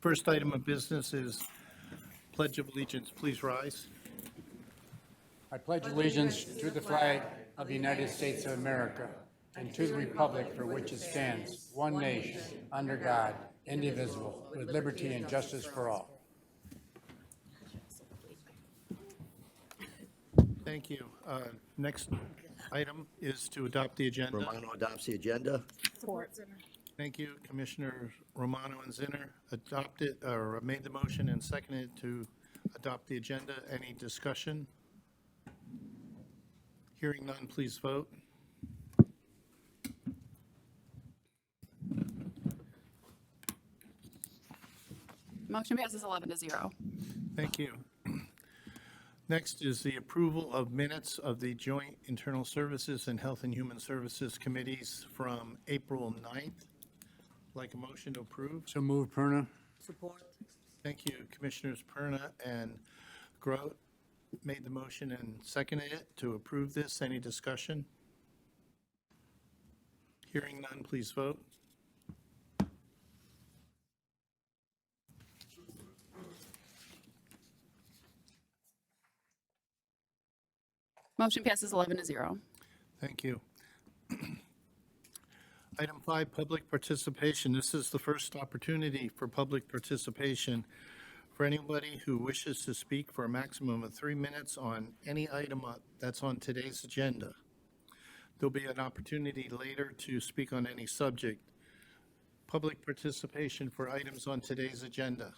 First item of business is Pledge of Allegiance. Please rise. I pledge allegiance to the flag of the United States of America and to the republic for which it stands, one nation, under God, indivisible, with liberty and justice for all. Thank you. Next item is to adopt the agenda. Romano adopts the agenda. Thank you, Commissioner Romano and Zinner. Adopted or made the motion and seconded to adopt the agenda. Any discussion? Hearing none, please vote. Motion passes 11-0. Thank you. Next is the approval of minutes of the Joint Internal Services and Health and Human Services Committees from April 9th. Like a motion to approve. So moved, Perna. Support. Thank you, Commissioners Perna and Grote made the motion and seconded it to approve this. Any discussion? Hearing none, please vote. Motion passes 11-0. Thank you. Item 5, public participation. This is the first opportunity for public participation for anybody who wishes to speak for a maximum of 3 minutes on any item that's on today's agenda. There'll be an opportunity later to speak on any subject. Public participation for items on today's agenda.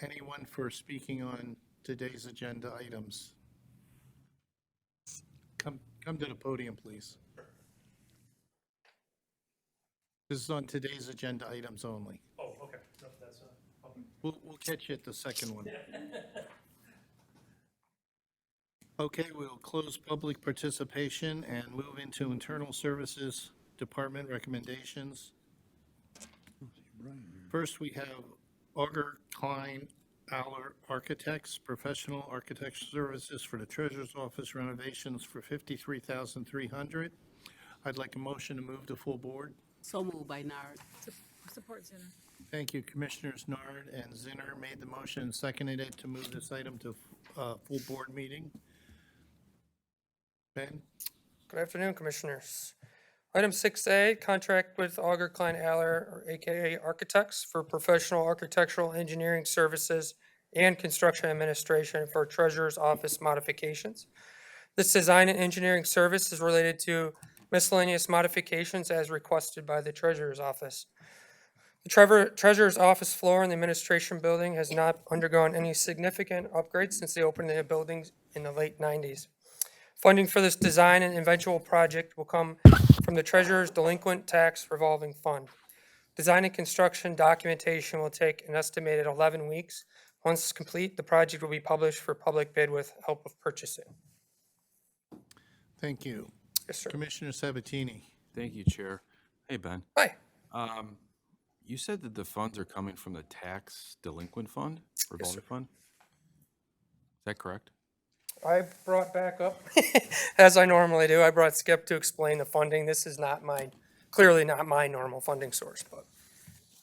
Anyone for speaking on today's agenda items? Come to the podium, please. This is on today's agenda items only. Oh, okay. No, that's okay. We'll catch you at the second one. Okay, we'll close public participation and move into Internal Services Department recommendations. First, we have Auger, Klein, Architects, professional architecture services for the Treasurer's Office renovations for $53,300. I'd like a motion to move to full board. So moved by Nard. Support, Zinner. Thank you. Commissioners Nard and Zinner made the motion and seconded it to move this item to full board meeting. Ben? Good afternoon, Commissioners. Item 6A, contract with Auger, Klein, or AKA Architects for professional architectural engineering services and construction administration for Treasurer's Office modifications. This design and engineering service is related to miscellaneous modifications as requested by the Treasurer's Office. The Treasurer's Office floor in the Administration Building has not undergone any significant upgrades since the opening of the building in the late 90s. Funding for this design and eventual project will come from the Treasurer's Delinquent Tax Revolving Fund. Design and construction documentation will take an estimated 11 weeks. Once complete, the project will be published for public bid with help of purchasing. Thank you. Yes, sir. Commissioner Sabatini. Thank you, Chair. Hey, Ben. Hi. You said that the funds are coming from the tax delinquent fund, revolving fund? Is that correct? I brought back up, as I normally do, I brought Skip to explain the funding. This is not clearly not my normal funding source, but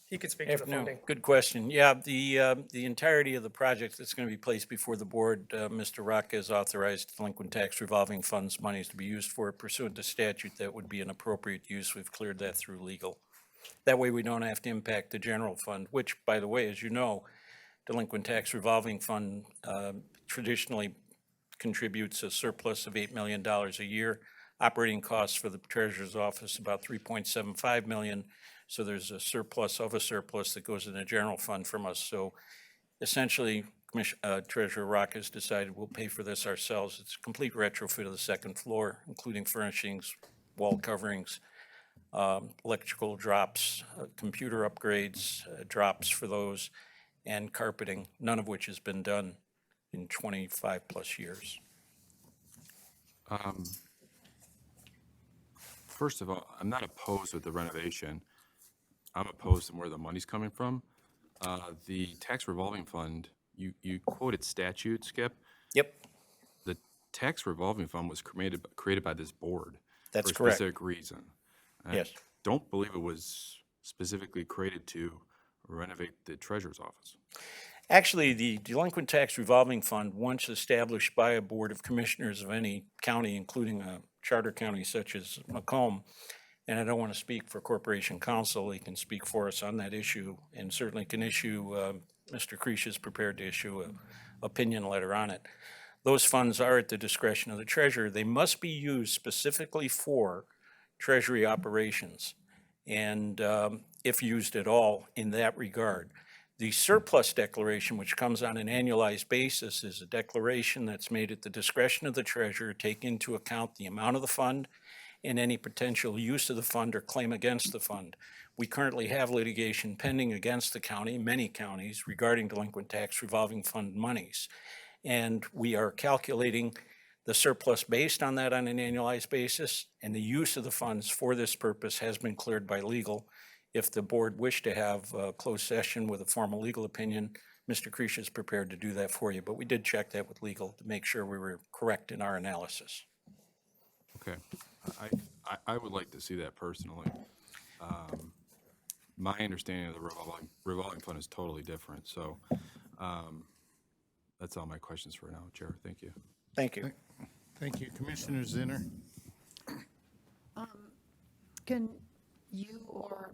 he could speak to the Afternoon. funding. Good question. Yeah, the entirety of the project that's going to be placed before the board, Mr. Rock has authorized delinquent tax revolving funds monies to be used for pursuant to statute. That would be an appropriate use. We've cleared that through legal. That way we don't have to impact the general fund, which, by the way, as you know, delinquent tax revolving fund traditionally contributes a surplus of $8 million a year. Operating costs for the Treasurer's Office about $3.75 million. So there's a surplus of a surplus that goes in the general fund from us. So essentially, Treasurer Rock has decided we'll pay for this ourselves. It's a complete retrofit of the second floor, including furnishings, wall coverings, electrical drops, computer upgrades, drops for those, and carpeting, none of which has been done in 25 plus years. First of all, I'm not opposed with the renovation. I'm opposed to where the money's coming from. The tax revolving fund, you quoted statute, Skip. Yep, The tax revolving fund was created by this board. That's for a correct. specific reason. I Yes. don't believe it was specifically created to renovate the treasurer's office? Actually, the delinquent tax revolving fund, once established by a board of commissioners of any county, including a charter county such as Macomb, and I don't want to speak for Corporation Counsel, he can speak for us on that issue, and certainly can issue, Mr. Creech is prepared to issue an opinion letter on it. Those funds are at the discretion of the treasurer. They must be used specifically for treasury operations, and if used at all in that regard. The surplus declaration, which comes on an annualized basis, is a declaration that's made at the discretion of the treasurer, take into account the amount of the fund and any potential use of the fund or claim against the fund. We currently have litigation pending against the county, many counties, regarding delinquent tax revolving fund monies. And we are calculating the surplus based on that on an annualized basis, and the use of the funds for this purpose has been cleared by legal. If the board wished to have a closed session with a formal legal opinion, Mr. Creech is prepared to do that for you, but we did check that with legal to make sure we were correct in our analysis. Okay, I would like to see that personally. My understanding of the revolving fund is totally different, so that's all my questions for now, Chair. Thank you. Thank you. Thank you. Commissioner Zinner? Can you or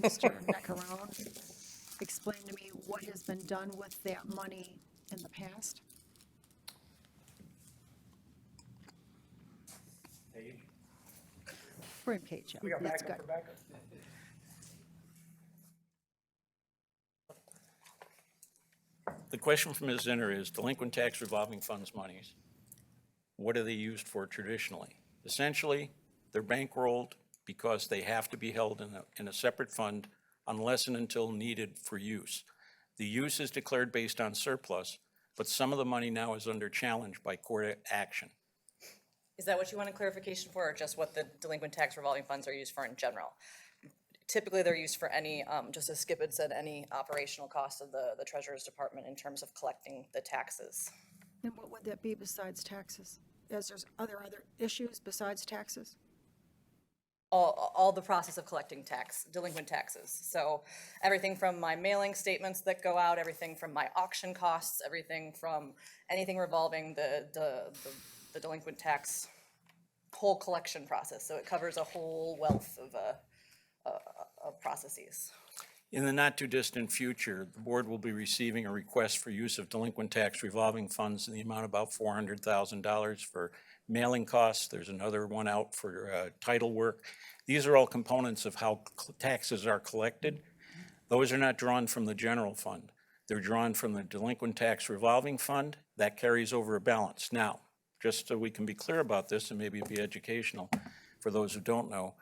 Mr. Macarone explain to me what has been done with that money in the past? We're in page, yeah. That's good. The question from Ms. Zinner is delinquent tax revolving funds monies. What are they used for traditionally? Essentially, they're bankrolled because they have to be held in a separate fund unless and until needed for use. The use is declared based on surplus, but some of the money now is under challenge by court action. Is that what you want a clarification for, or just what the delinquent tax revolving funds are used for in general? Typically, they're used for any, just as Skip had said, any operational cost of the Treasurer's Department in terms of collecting the taxes. And what would that be besides taxes? Is there other issues besides taxes? All the process of collecting delinquent taxes. So everything from my mailing statements that go out, everything from my auction costs, everything from anything revolving the delinquent tax whole collection process. So it covers a whole wealth of processes. In the not-too-distant future, the board will be receiving a request for use of delinquent tax revolving funds in the amount of about $400,000 for mailing costs. There's another one out for title work. These are all components of how taxes are collected. Those are not drawn from the general fund. They're drawn from the delinquent tax revolving fund. That carries over a balance. Now, just so we can be clear about this, and maybe be educational for those who don't know,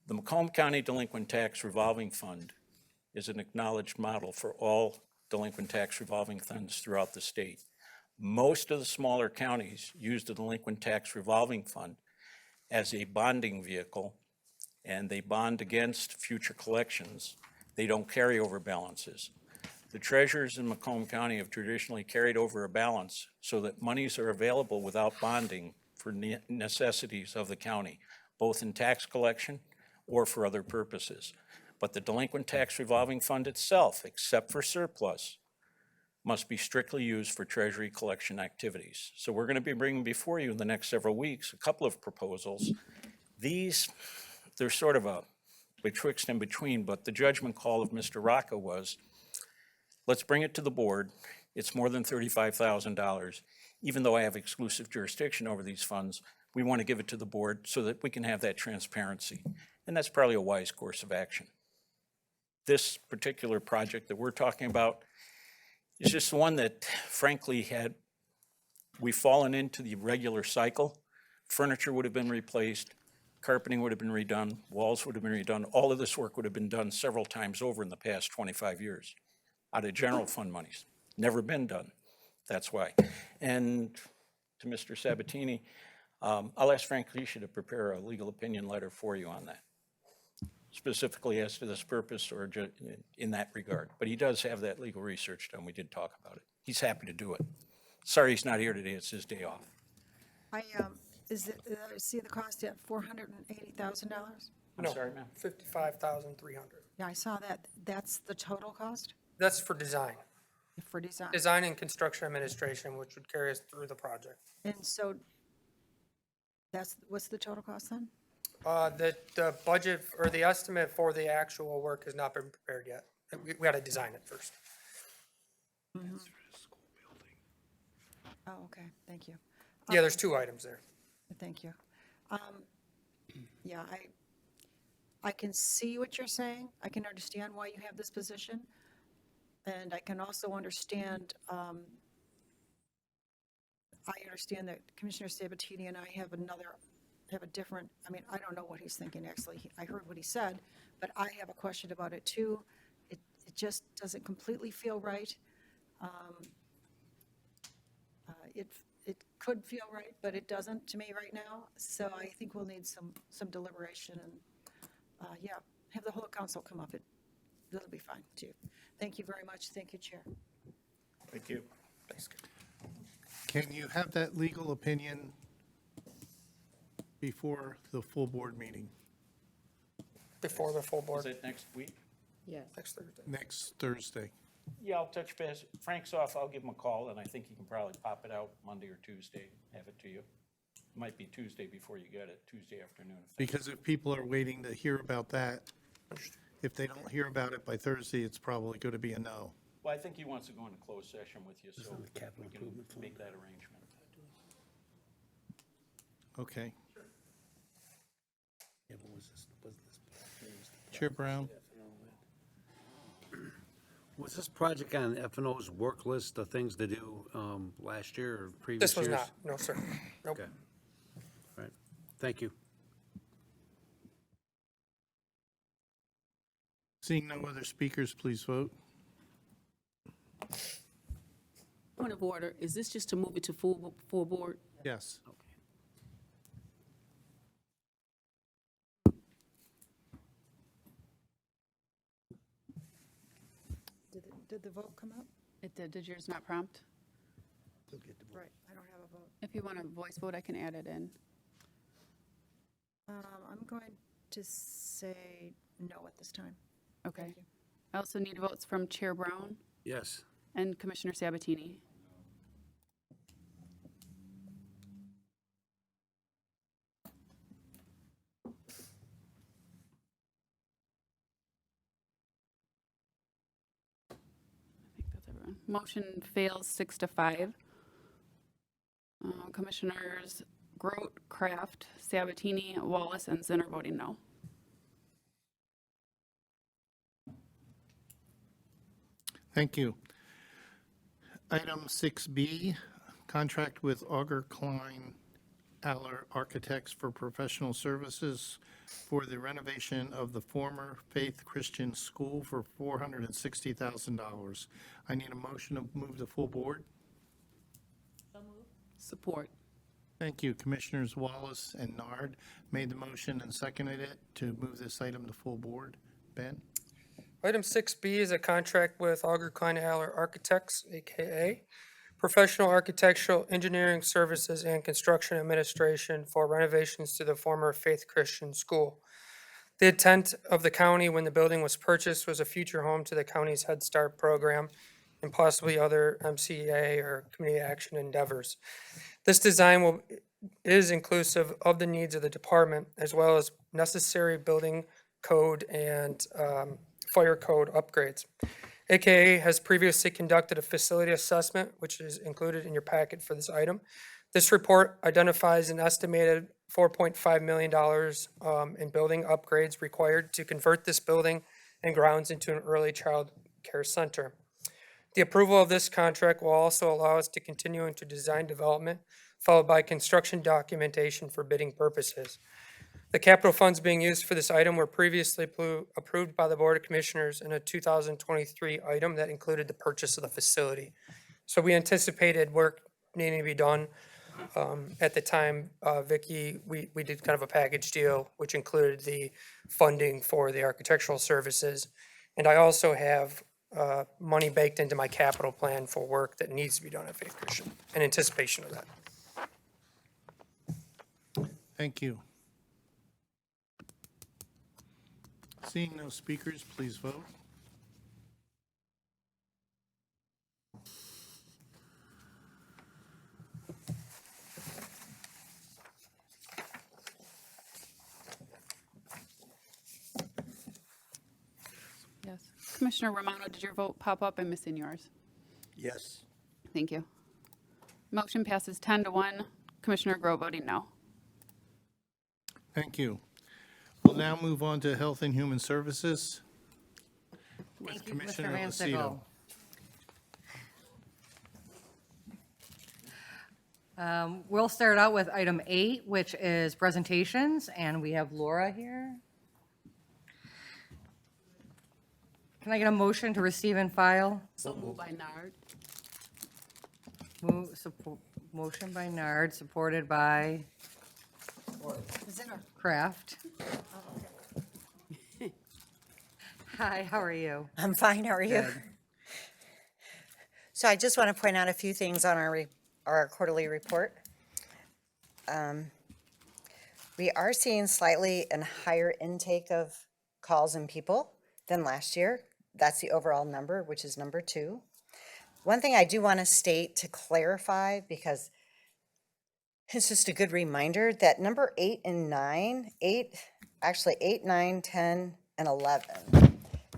the Macomb County Delinquent Tax Revolving Fund is an acknowledged model for all delinquent tax revolving funds throughout the state. Most of the smaller counties use the delinquent tax revolving fund as a bonding vehicle, and they bond against future collections. They don't carry over balances. The treasurers in Macomb County have traditionally carried over a balance so that monies are available without bonding for necessities of the county, both in tax collection or for other purposes. But the delinquent tax revolving fund itself, except for surplus, must be strictly used for treasury collection activities. So we're going to be bringing before you in the next several weeks a couple of proposals. These, they're sort of a betwixt and between, but the judgment call of Mr. Rocca was, let's bring it to the board. It's more than $35,000. Even though I have exclusive jurisdiction over these funds, we want to give it to the board so that we can have that transparency. And that's probably a wise course of action. This particular project that we're talking about is just one that frankly we've fallen into the regular cycle. Furniture would have been replaced, carpeting would have been redone, walls would have been redone. All of this work would have been done several times over in the past 25 years out of general fund monies. Never been done. That's why. And to Mr. Sabatini, I'll ask Frank Cliccia to prepare a legal opinion letter for you on that, specifically as to this purpose or in that regard. But he does have that legal research done. We did talk about it. He's happy to do it. Sorry he's not here today. It's his day off. I see the cost at $480,000. I'm sorry, ma'am? 55,300. Yeah, I saw that. That's the total cost That's for design. for design. Design and construction administration, which would carry us through the project. And so what's the total cost then? The budget or the estimate for the actual work has not been prepared yet. We got to design it first. Oh, okay, thank you. Yeah, there's two items there. Thank you. Yeah, I can see what you're saying. I can understand why you have this position. And I can also understand, I understand that Commissioner Sabatini and I have a different, I mean, I don't know what he's thinking, actually. I heard what he said, but I have a question about it too. It just doesn't completely feel right. It could feel right, but it doesn't to me right now. So I think we'll need some deliberation and, yeah, have the whole council come up. That'll be fine too. Thank you very much. Thank you, Chair. Thank you. Thanks. Can you have that legal opinion before the full board meeting Before the full Is board that next week? Yes. next Thursday. next Thursday? Yeah, I'll touch base. Frank's off, I'll give him a call, and I think he can probably pop it out Monday or Tuesday, have it to you. Might be Tuesday before you get it, Tuesday afternoon. Because if people are waiting to hear about that, if they don't hear about it by Thursday, it's probably going to be a no. Well, I think he wants to go into closed session with you, so we can make that arrangement. Okay. Chair Brown? Was this project on F&O's work list of things to do last year or previous This was years? not, no, sir. Nope. Okay. All right. Thank you. Seeing no other speakers, please vote. Point of order, is this just to move it to full board? Yes. Did the vote come up? It did. Did yours not prompt? Right, I don't have a vote. If you want a voice vote, I can add it in. I'm going to say no at this time. Okay. Thank you. I also need votes from Chair Brown Yes. and Commissioner Sabatini. I think that's everyone. Motion fails 6-5. Commissioners Grote, Kraft, Sabatini, Wallace, and Zinner voting no. Thank you. Item 6B, contract with Auger, Klein, Architects for professional services for the renovation of the former Faith Christian School for $460,000. I need a motion to move the full board. Support. Thank you. Commissioners Wallace and Nard made the motion and seconded it to move this item to full board. Ben? Item 6B is a contract with Auger, Klein, Architects, AKA Professional Architectural Engineering Services and Construction Administration for renovations to the former Faith Christian School. The intent of the county when the building was purchased was a future home to the county's Head Start program and possibly other MCA or community action endeavors. This design is inclusive of the needs of the department as well as necessary building code and fire code upgrades. AKA has previously conducted a facility assessment, which is included in your packet for this item. This report identifies an estimated $4.5 million in building upgrades required to convert this building and grounds into an early child care center. The approval of this contract will also allow us to continue into design development, followed by construction documentation for bidding purposes. The capital funds being used for this item were previously approved by the Board of Commissioners in a 2023 item that included the purchase of the facility. So we anticipated work needing to be done. At the time, Vicki, we did kind of a package deal, which included the funding for the architectural services. And I also have money baked into my capital plan for work that needs to be done at Faith Christian in anticipation of that. Thank you. Seeing no speakers, please vote. Yes. Commissioner Romano, did your vote pop up? I'm missing yours. Yes. Thank you. Motion passes 10-1. Commissioner Grove voting no. Thank you. We'll now move on to Health and Human Services with Thank you, Commissioner Mr. Lucido. Mancico. We'll start out with item 8, which is presentations, and we have Laura here. Can I get a motion to receive and file? So moved by Nard. Motion by Nard, supported by Kraft. Hi, how are you? I'm fine, how are you? Good. So I just want to point out a few things on our quarterly report. We are seeing slightly a higher intake of calls and people than last year. That's the overall number, which is number 2. One thing I do want to state to clarify, because it's just a good reminder, that number 8 and 9, 8, 9, 10, and 11.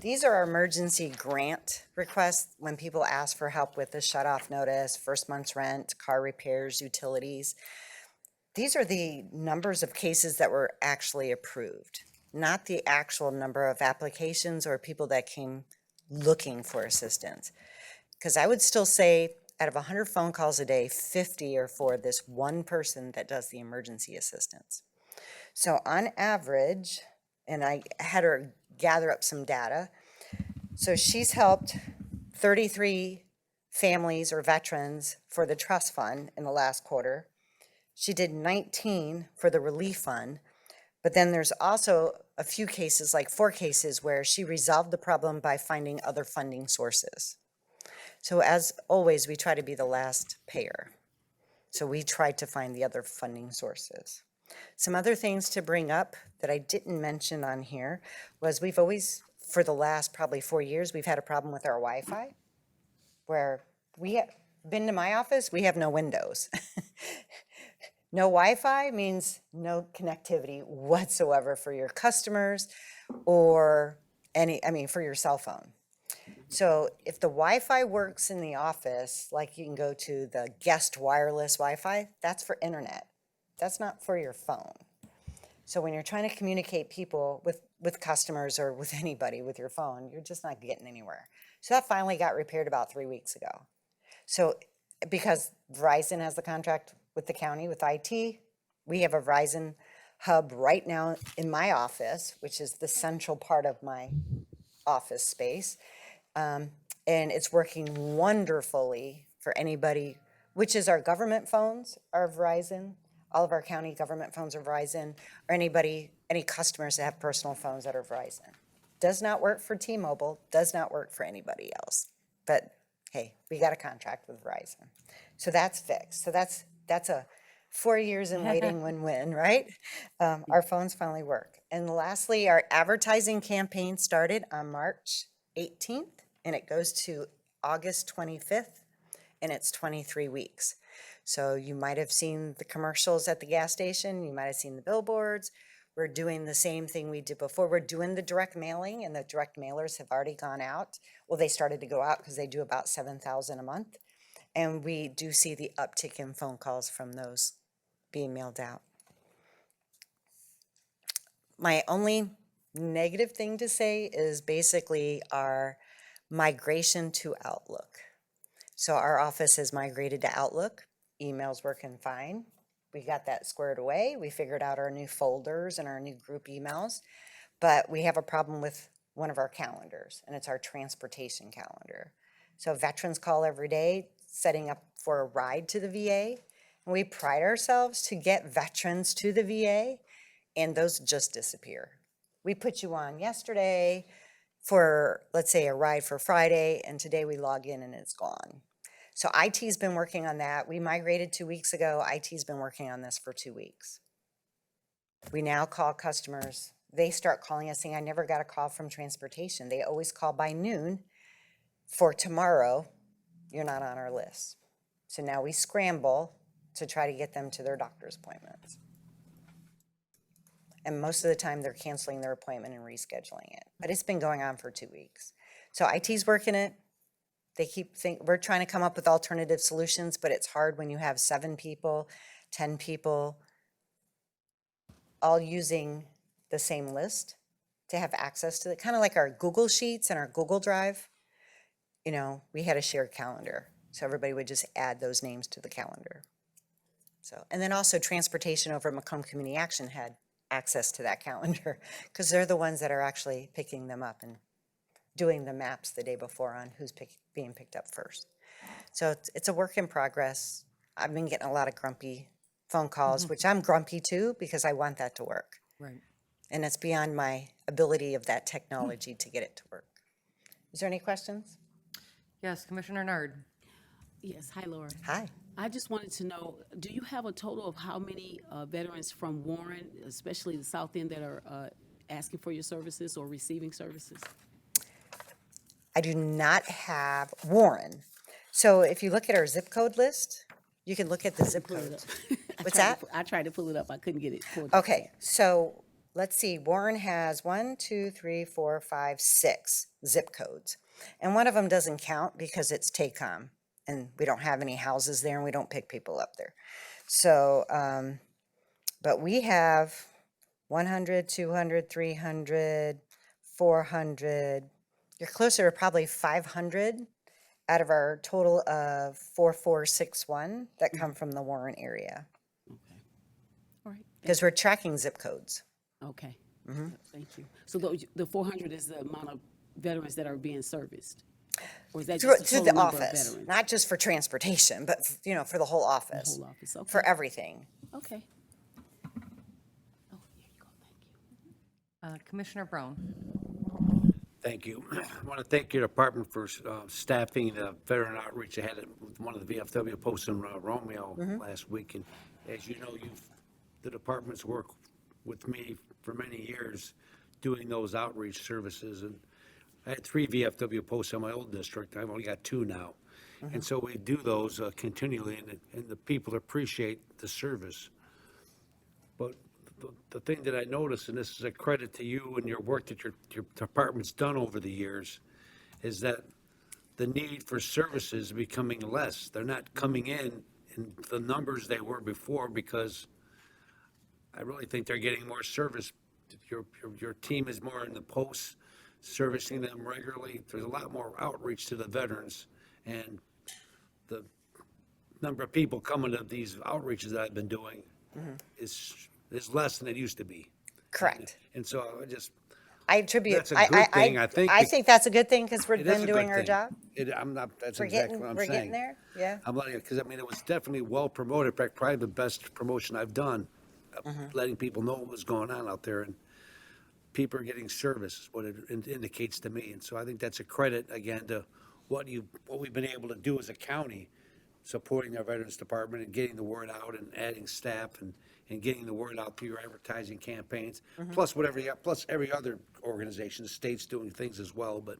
These are our emergency grant requests when people ask for help with the shut-off notice, first month's rent, car repairs, utilities. These are the numbers of cases that were actually approved, not the actual number of applications or people that came looking for assistance. Because I would still say out of 100 phone calls a day, 50 are for this one person that does the emergency assistance. So on average, and I had her gather up some data, so she's helped 33 families or veterans for the trust fund in the last quarter. She did 19 for the relief fund, but then there's also a few cases, like 4 cases, where she resolved the problem by finding other funding sources. So as always, we try to be the last payer. So we tried to find the other funding sources. Some other things to bring up that I didn't mention on here was we've always, for the last probably 4 years, we've had a problem with our Wi-Fi, where we have been to my office, we have no windows. No Wi-Fi means no connectivity whatsoever for your customers or for your cell phone. So if the Wi-Fi works in the office, like you can go to the guest wireless Wi-Fi, that's for internet. That's not for your phone. So when you're trying to communicate people with customers or with anybody with your phone, you're just not getting anywhere. So that finally got repaired about 3 weeks ago. So because Verizon has the contract with the county, with IT, we have a Verizon hub right now in my office, which is the central part of my office space. And it's working wonderfully for anybody, which is our government phones are Verizon. All of our county government phones are Verizon, or any customers that have personal phones that are Verizon. Does not work for T-Mobile, does not work for anybody else. But hey, we got a contract with Verizon. So that's fixed. So that's a 4 years in waiting win-win, right? Our phones finally work. And lastly, our advertising campaign started on March 18th, and it goes to August 25th, and it's 23 weeks. So you might have seen the commercials at the gas station, you might have seen the billboards. We're doing the same thing we did before. We're doing the direct mailing, and the direct mailers have already gone out. Well, they started to go out because they do about 7,000 a month. And we do see the uptick in phone calls from those being mailed out. My only negative thing to say is basically our migration to Outlook. So our office has migrated to Outlook. Email's working fine. We got that squared away. We figured out our new folders and our new group emails, but we have a problem with one of our calendars, and it's our transportation calendar. So veterans call every day, setting up for a ride to the VA, and we pride ourselves to get veterans to the VA, and those just disappear. We put you on yesterday for, let's say, a ride for Friday, and today we log in and it's gone. So IT's been working on that. We migrated 2 weeks ago. IT's been working on this for 2 weeks. We now call customers they start calling us saying, I never got a call from transportation. They always call by noon for tomorrow. You're not on our list. So now we scramble to try to get them to their doctor's appointments. And most of the time, they're canceling their appointment and rescheduling it. But it's been going on for 2 weeks. So IT's working it. We're trying to come up with alternative solutions, but it's hard when you have 7 people, 10 people, all using the same list to have access to it. Kind of like our Google Sheets and our Google Drive. You know, we had a shared calendar, so everybody would just add those names to the calendar. So, and then also transportation over at Macomb Community Action had access to that calendar because they're the ones that are actually picking them up and doing the maps the day before on who's being picked up first. So it's a work in progress. I've been getting a lot of grumpy phone calls, which I'm grumpy too because I want that to work. Right. And it's beyond my ability of that technology to get it to work. Is there any questions? Yes, Commissioner Nard. Yes, hi, Laura. Hi. I just wanted to know, do you have a total of how many veterans from Warren, especially the south end, that are asking for your services or receiving services? I do not have Warren. So if you look at our zip code list, you can look at the zip codes. What's that? I tried to pull it up. I couldn't get it pulled up. Okay, so let's see. Warren has 1, 2, 3, 4, 5, 6 zip codes. And one of them doesn't count because it's TACOM. And we don't have any houses there and we don't pick people up there. So, but we have 100, 200, 300, 400. You're closer to probably 500 out of our total of 4461 that come from the Warren area. Okay. All right. Because we're tracking zip codes. Okay. Thank you. So the 400 is the amount of veterans that are being serviced? Or is that Through just the the total number of office, veterans? not just for transportation, but, you know, for the whole office. The whole office, okay. For everything. Okay. Oh, here you go. Thank you. Commissioner Brown. Thank you. I want to thank your department for staffing the veteran outreach. I had it with one of the VFW posts in Romeo last week. And as you know, the department's worked with me for many years doing those outreach services. And I had 3 VFW posts in my old district. I've only got 2 now. And so we do those continually, and the people appreciate the service. But the thing that I noticed, and this is a credit to you and your work that your department's done over the years, is that the need for services is becoming less. They're not coming in the numbers they were before because I really think they're getting more service. Your team is more in the posts, servicing them regularly. There's a lot more outreach to the veterans, and the number of people coming to these outreaches that I've been doing is less than it used to be. Correct. And so I attribute, that's a good thing, I think. I think that's a good thing because we've It is a been good doing our thing. job. That's We're exactly what I'm saying. we're getting there, yeah. I'm letting it, because I mean, it was definitely well promoted. In fact, probably the best promotion I've done, letting people know what was going on out there, and people are getting service, is what it indicates to me. And so I think that's a credit, again, to what we've been able to do as a county, supporting our Veterans Department and getting the word out and adding staff and getting the word out through your advertising campaigns, plus whatever you got, plus every other organization, the state's doing things as well. But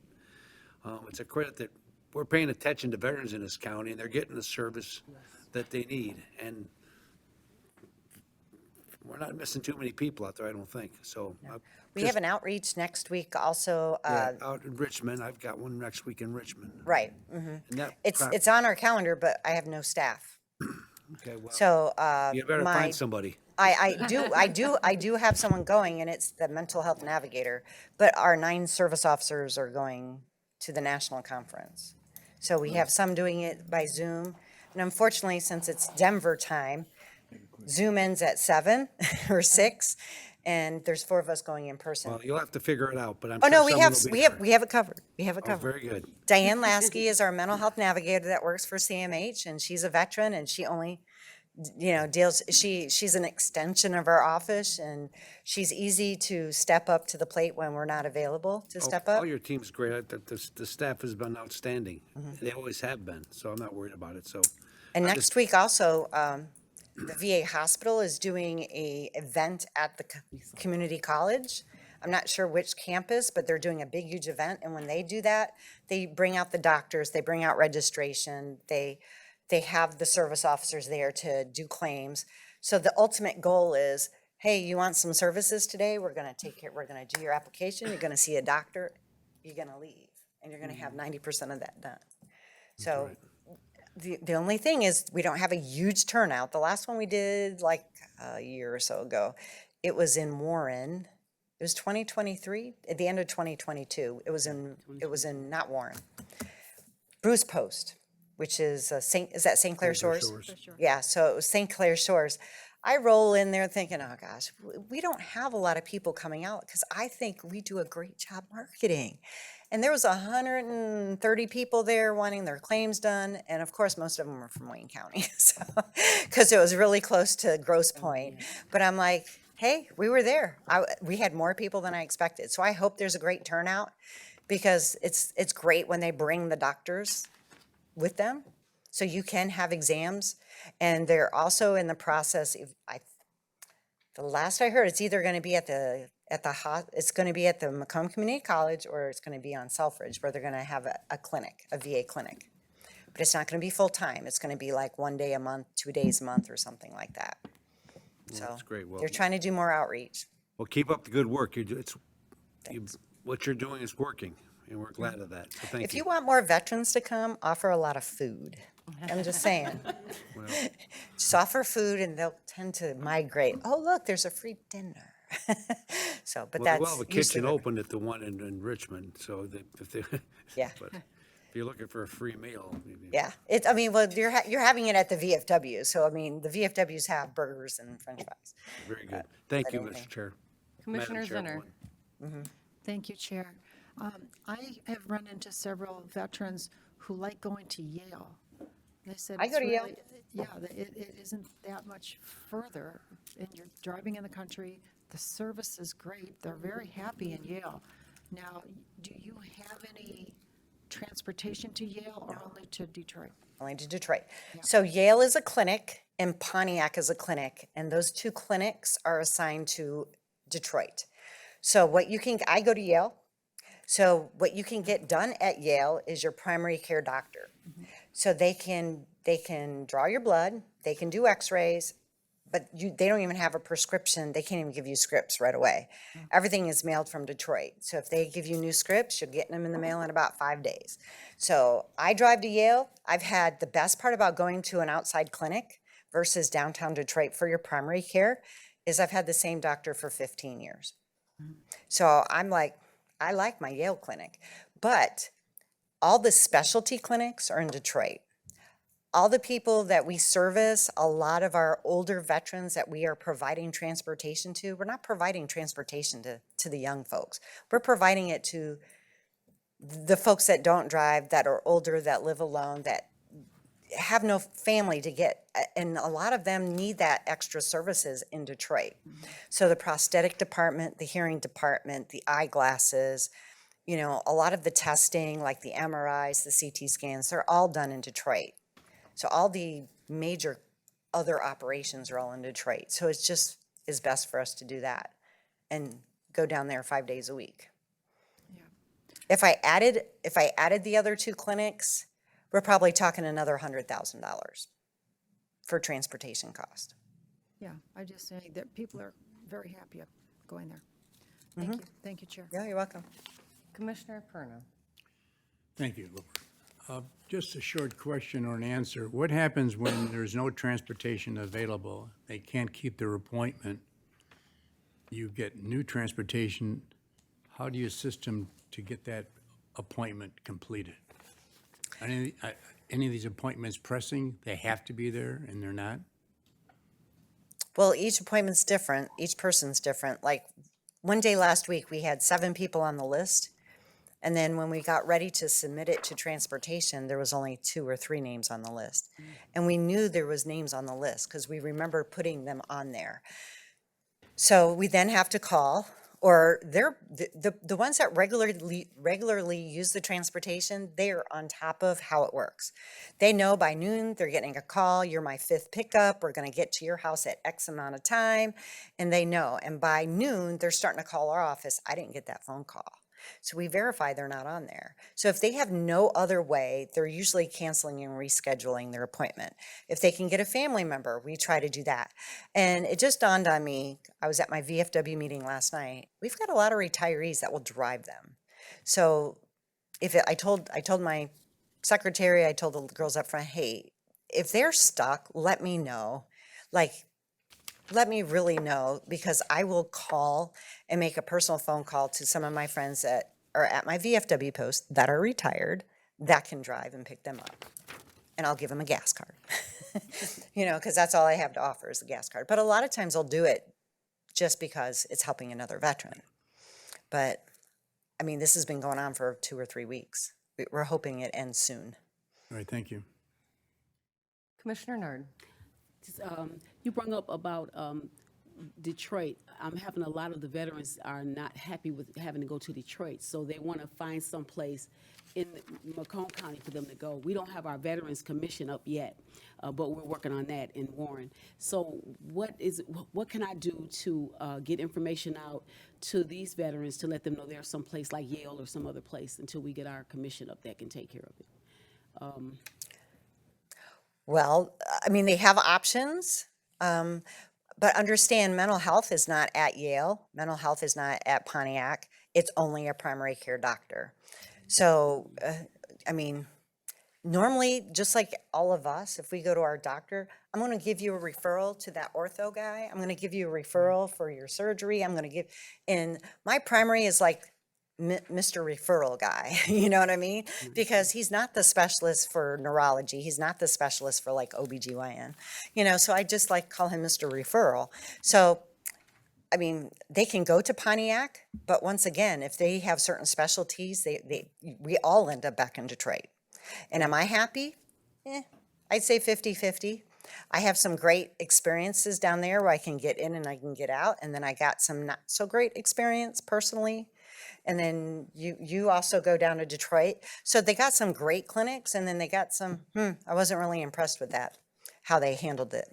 it's a credit that we're paying attention to veterans in this county, and they're getting the service that they need. And we're not missing too many people out there, I don't think. So We have an outreach next week also. out in Richmond, I've got one next week in Richmond. Right. And that It's on our calendar, but I have no staff. Okay, well, So you better find somebody. I do have someone going, and it's the mental health navigator, but our 9 service officers are going to the national conference. So we have some doing it by Zoom, and unfortunately, since it's Denver time, Zoom ends at 7 or 6, and there's 4 of us going in person. Well, you'll have to figure it out, but I'm Oh, sure no, someone will be there. we have it covered. We have it Oh, covered. very good. Diane Lasky is our mental health navigator that works for CMH, and she's a veteran, and she only, she's an extension of our office, and she's easy to step up to the plate when we're not available to step up. All your team's great. The staff has been outstanding. They always have been, so I'm not worried about it, so. And I next just- week also, the VA hospital is doing a event at the community college I'm not sure which campus, but they're doing a big, huge event. And when they do that, they bring out the doctors, they bring out registration, they have the service officers there to do claims. So the ultimate goal is, hey, you want some services today? We're gonna take care, we're gonna do your application, you're gonna see a doctor, you're gonna leave, and you're gonna have 90% of that done. So the only thing is, we don't have a huge turnout. The last one we did like a year or so ago, it was in Warren. It was 2023, at the end of 2022. It was in, not Warren. Bruce Post, which is is that St. Clair Shores? Yeah, so it was St. Clair Shores. I roll in there thinking, oh gosh, we don't have a lot of people coming out because I think we do a great job marketing. And there was 130 people there wanting their claims done. And of course, most of them were from Wayne County, so, because it was really close to Grosse Pointe. But I'm like, hey, we were there. We had more people than I expected. So I hope there's a great turnout, because it's great when they bring the doctors with them, so you can have exams. And they're also in the process, the last I heard, it's either going to be it's going to be at the Macomb Community College, or it's going to be on Selfridge, where they're going to have a clinic, a VA clinic. But it's not going to be full-time. It's going to be like 1 day a month, 2 days a month, or something like that. So that's great. Well, they're trying to do more outreach. Well, keep up the good work. What you're doing is working, and we're glad of that. So thank If you want more veterans to come, offer a lot of food. I'm just saying. Well, Just offer food and they'll tend to migrate. Oh, look, there's a free dinner. So, but that's. we'll have a kitchen open at the one in Richmond, so if they, Yeah. but if you're looking for a free meal, maybe. Yeah, well, you're having it at the VFW, so I mean, the VFWs have burgers and french fries. Very good. Thank you, anything. Mr. Chair. Commissioner Madam Zinner. Chairwoman. Thank you, Chair. I have run into several veterans who like going to Yale. They said I go it's to Yale. really- Yeah, it isn't that much further, and you're driving in the country. The service is great. They're very happy in Yale. Now, do you have any transportation to Yale or only to Detroit? Only to Detroit. So Yale is a clinic and Pontiac is a clinic, and those two clinics are assigned to Detroit. So I go to Yale. So what you can get done at Yale is your primary care doctor. So they can draw your blood, they can do x-rays, but they don't even have a prescription. They can't even give you scripts right away. Everything is mailed from Detroit. So if they give you new scripts, you're getting them in the mail in about 5 days. So I drive to Yale. I've had the best part about going to an outside clinic versus downtown Detroit for your primary care is I've had the same doctor for 15 years. So I'm like, I like my Yale clinic, but all the specialty clinics are in Detroit. All the people that we service, a lot of our older veterans that we are providing transportation to, we're not providing transportation to the young folks. We're providing it to the folks that don't drive, that are older, that live alone, that have no family to get, and a lot of them need that extra services in Detroit. So the prosthetic department, the hearing department, the eyeglasses, a lot of the testing, like the MRIs, the CT scans, they're all done in Detroit. So all the major other operations are all in Detroit. So it's just is best for us to do that and go down there 5 days a week. Yeah. If I added the other two clinics, we're probably talking another $100,000 for transportation cost. Yeah, I just say that people are very happy of going there. Thank you. Thank you, Chair. Yeah, you're welcome. Commissioner Perna. Thank you, Laura. Just a short question or an answer. What happens when there's no transportation available? They can't keep their appointment. You get new transportation. How do you assist them to get that appointment completed? Any of these appointments pressing, they have to be there and they're not? Well, each appointment's different. Each person's different. Like one day last week, we had 7 people on the list. And then when we got ready to submit it to transportation, there was only 2 or 3 names on the list. And we knew there was names on the list because we remember putting them on there. So we then have to call or the ones that regularly use the transportation, they're on top of how it works. They know by noon they're getting a call, you're my 5th pickup, we're going to get to your house at X amount of time, and they know. And by noon, they're starting to call our office, I didn't get that phone call. So we verify they're not on there. So if they have no other way, they're usually canceling and rescheduling their appointment. If they can get a family member, we try to do that. And it just dawned on me, I was at my VFW meeting last night. We've got a lot of retirees that will drive them. So I told my secretary, I told the girls up front, hey, if they're stuck, let me know. Let me really know, because I will call and make a personal phone call to some of my friends that are at my VFW post that are retired, that can drive and pick them up. And I'll give them a gas card, because that's all I have to offer is the gas card. But a lot of times I'll do it just because it's helping another veteran. But, I mean, this has been going on for 2 or 3 weeks. We're hoping it ends soon. All right, thank you. Commissioner Nerd. You brought up about Detroit. I'm having a lot of the veterans are not happy with having to go to Detroit, so they want to find some place in Macomb County for them to go. We don't have our Veterans Commission up yet, but we're working on that in Warren. So what can I do to get information out to these veterans to let them know there's some place like Yale or some other place until we get our commission up that can take care of it? Well, I mean, they have options, but understand mental health is not at Yale. Mental health is not at Pontiac. It's only a primary care doctor. So, I mean, normally, just like all of us, if we go to our doctor, I'm going to give you a referral to that ortho guy. I'm going to give you a referral for your surgery. And my primary is like Mr. Referral guy, you know what I mean? Because he's not the specialist for neurology. He's not the specialist for like OBGYN, so I just call him Mr. Referral. So, I mean, they can go to Pontiac, but once again, if they have certain specialties, we all end up back in Detroit. And am I happy? I'd say 50-50. I have some great experiences down there where I can get in and I can get out. And then I got some not so great experience personally. And then you also go down to Detroit. So they got some great clinics, and then they got some, I wasn't really impressed with that, how they handled it.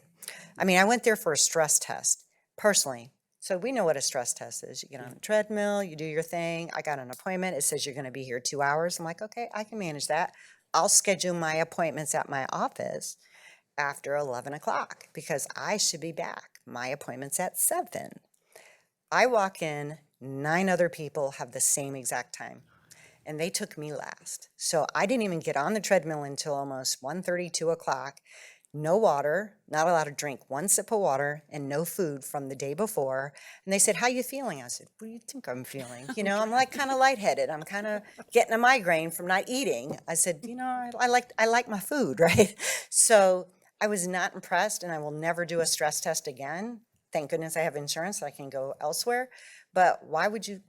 I mean, I went there for a stress test, personally. So we know what a stress test is. You get on a treadmill, you do your thing. I got an appointment. It says you're going to be here 2 hours. I'm like, okay, I can manage that. I'll schedule my appointments at my office after 11 o'clock because I should be back. My appointment's at 7. I walk in, 9 other people have the same exact time, and they took me last. So I didn't even get on the treadmill until almost 1:30, 2 o'clock. No water, not allowed to drink 1 sip of water, and no food from the day before. And they said, how you feeling? I said, what do you think I'm feeling? I'm like kind of lightheaded. I'm kind of getting a migraine from not eating. I said, I like my food, right? So I was not impressed, and I will never do a stress test again. Thank goodness I have insurance so I can go elsewhere. But why would you?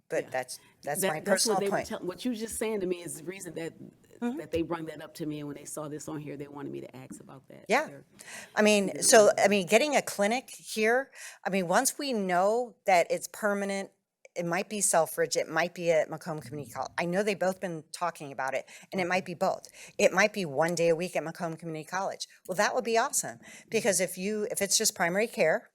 But that's my personal point. What you're just saying to me is the reason that they brought that up to me, and when they saw this on here, they wanted me to ask about that. Yeah. Getting a clinic here, once we know that it's permanent, it might be Selfridge, it might be at Macomb Community College. I know they've both been talking about it, and it might be both. It might be 1 day a week at Macomb Community College. Well, that would be awesome, because if it's just primary care,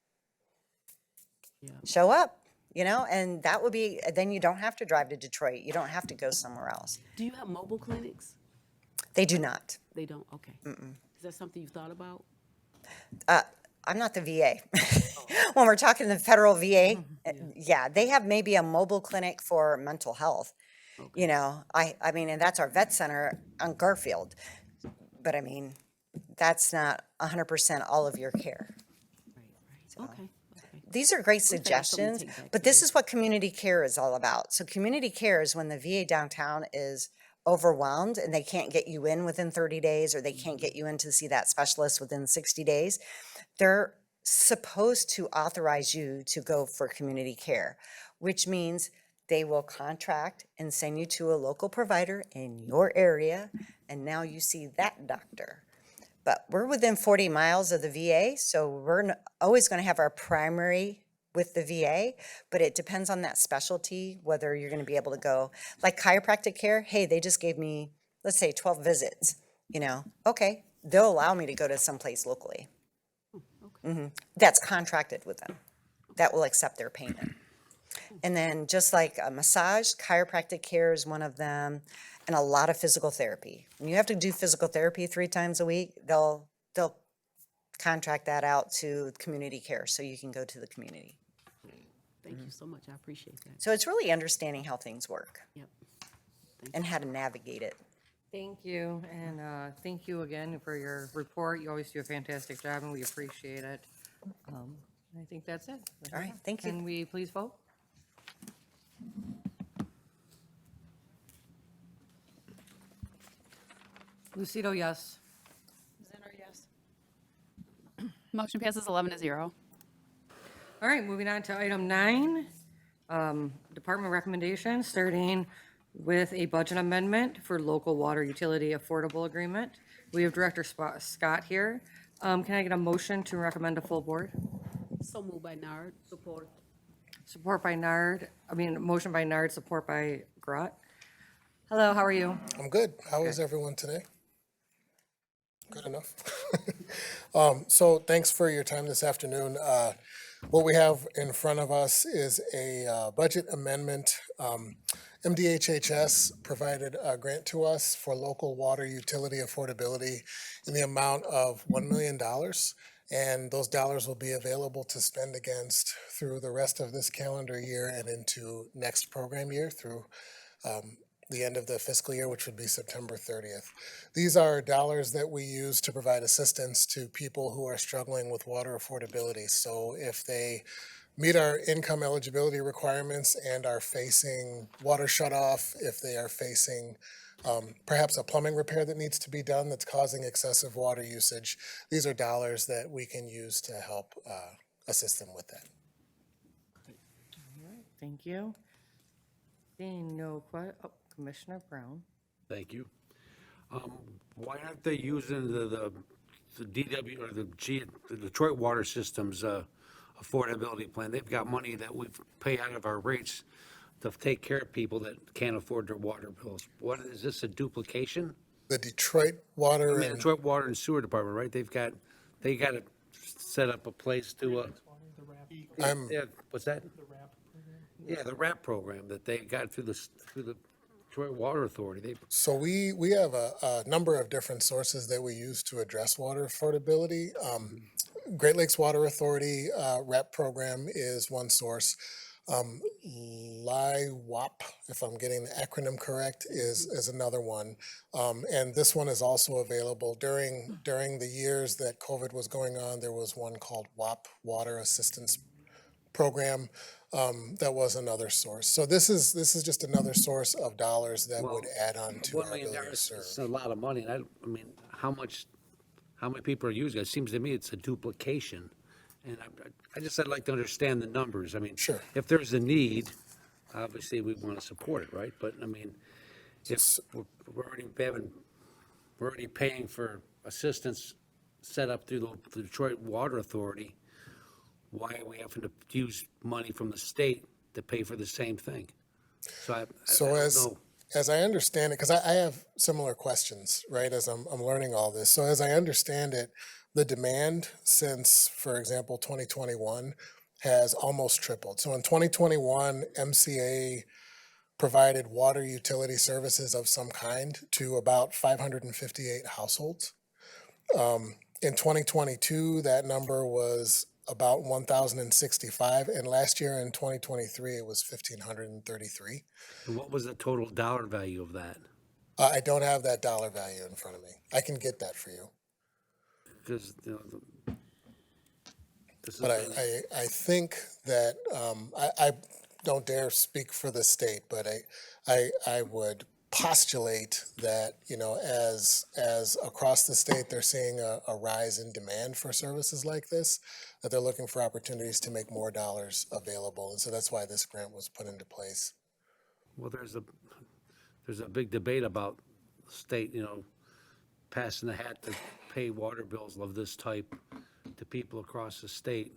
show up, and that would be, then you don't have to drive to Detroit. You don't have to go somewhere else. Do you have mobile clinics? They do not. They don't? Okay. Is that something you've thought about? I'm not the VA. When we're talking the federal VA, yeah, they have maybe a mobile clinic for mental health. Okay. And that's our vet center on Garfield. But that's not 100% all of your care. Right. So. Okay. These are great suggestions, but this is what community care is all about. So community care is when the VA downtown is overwhelmed and they can't get you in within 30 days, or they can't get you in to see that specialist within 60 days. They're supposed to authorize you to go for community care, which means they will contract and send you to a local provider in your area, and now you see that doctor. But we're within 40 miles of the VA, so we're always going to have our primary with the VA, but it depends on that specialty, whether you're going to be able to go, like chiropractic care, hey, they just gave me, let's say 12 visits, okay, they'll allow me to go to someplace locally. That's contracted with them, that will accept their payment. And then just like a massage, chiropractic care is one of them, and a lot of physical therapy. When you have to do physical therapy 3 times a week, they'll contract that out to community care, so you can go to the community. Thank you so much. I appreciate that. So it's really understanding how things work Yep. and how to navigate it. Thank you, and thank you again for your report. You always do a fantastic job, and we appreciate it. I think that's it. All right, thank you. Can we please vote? Lucido, yes. Zinner, yes. Motion passes 11-0. All right, moving on to item 9, department recommendations, starting with a budget amendment for local water utility affordable agreement. We have Director Scott here. Can I get a motion to recommend to full board? So moved by Nard, support. Support by motion by Nard, support by Grott. Hello, how are you? I'm good. How is everyone today? Good enough. So thanks for your time this afternoon. What we have in front of us is a budget amendment. MDHHS provided a grant to us for local water utility affordability in the amount of $1 million. And those dollars will be available to spend against through the rest of this calendar year and into next program year through the end of the fiscal year, which would be September 30th. These are dollars that we use to provide assistance to people who are struggling with water affordability. So if they meet our income eligibility requirements and are facing water shutoff, if they are facing perhaps a plumbing repair that needs to be done that's causing excessive water usage, these are dollars that we can use to help assist them with that. All right, thank you. Seeing no Commissioner Brown. Thank you. Why aren't they using the DW or the Detroit Water Systems affordability plan? They've got money that we pay out of our rates to take care of people that can't afford their water bills. What, is this a duplication? The Detroit Water I mean, and Detroit Water and Sewer Department, right? They got to set up a place to, I'm yeah, what's that? Yeah, the RAP program that they got through the Detroit Water Authority. So we have a number of different sources that we use to address water affordability. Great Lakes Water Authority REP program is one source. LIWAP, if I'm getting the acronym correct, is another one. And this one is also available during the years that COVID was going on. There was one called WAP, Water Assistance Program. That was another source. So this is just another source of dollars that would add on to $1 our million ability to serve. is a lot of money. And I mean, how many people are using it? It seems to me it's a duplication. And I'd like to understand the numbers. I mean, Sure. if there's a need, obviously we want to support it, right? But I mean, if we're already paying for assistance set up through the Detroit Water Authority, why are we having to use money from the state to pay for the same thing? So I don't know. As I understand it, because I have similar questions, right, as I'm learning all this. So as I understand it, the demand since, for example, 2021 has almost tripled. So in 2021, MCA provided water utility services of some kind to about 558 households. In 2022, that number was about 1,065, and last year in 2023, it was 1,533. And what was the total dollar value of that? I don't have that dollar value in front of me. I can get that for you. Because, But I think that, I don't dare speak for the state, but I would postulate that, as across the state, they're seeing a rise in demand for services like this, that they're looking for opportunities to make more dollars available. And so that's why this grant was put into place. well, there's a big debate about the state, passing the hat to pay water bills of this type to people across the state.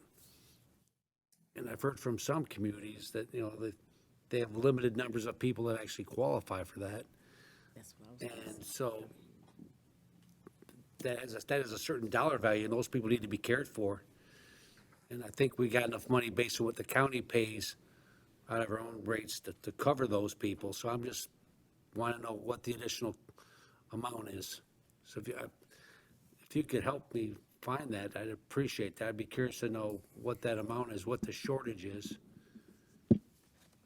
And I've heard from some communities that, you know, they have limited numbers of people that actually qualify for that. That's what I was. And so that is a certain dollar value, and those people need to be cared for. And I think we got enough money based on what the county pays out of our own rates to cover those people. So I'm just want to know what the additional amount is. So if you could help me find that, I'd appreciate that. I'd be curious to know what that amount is, what the shortage is.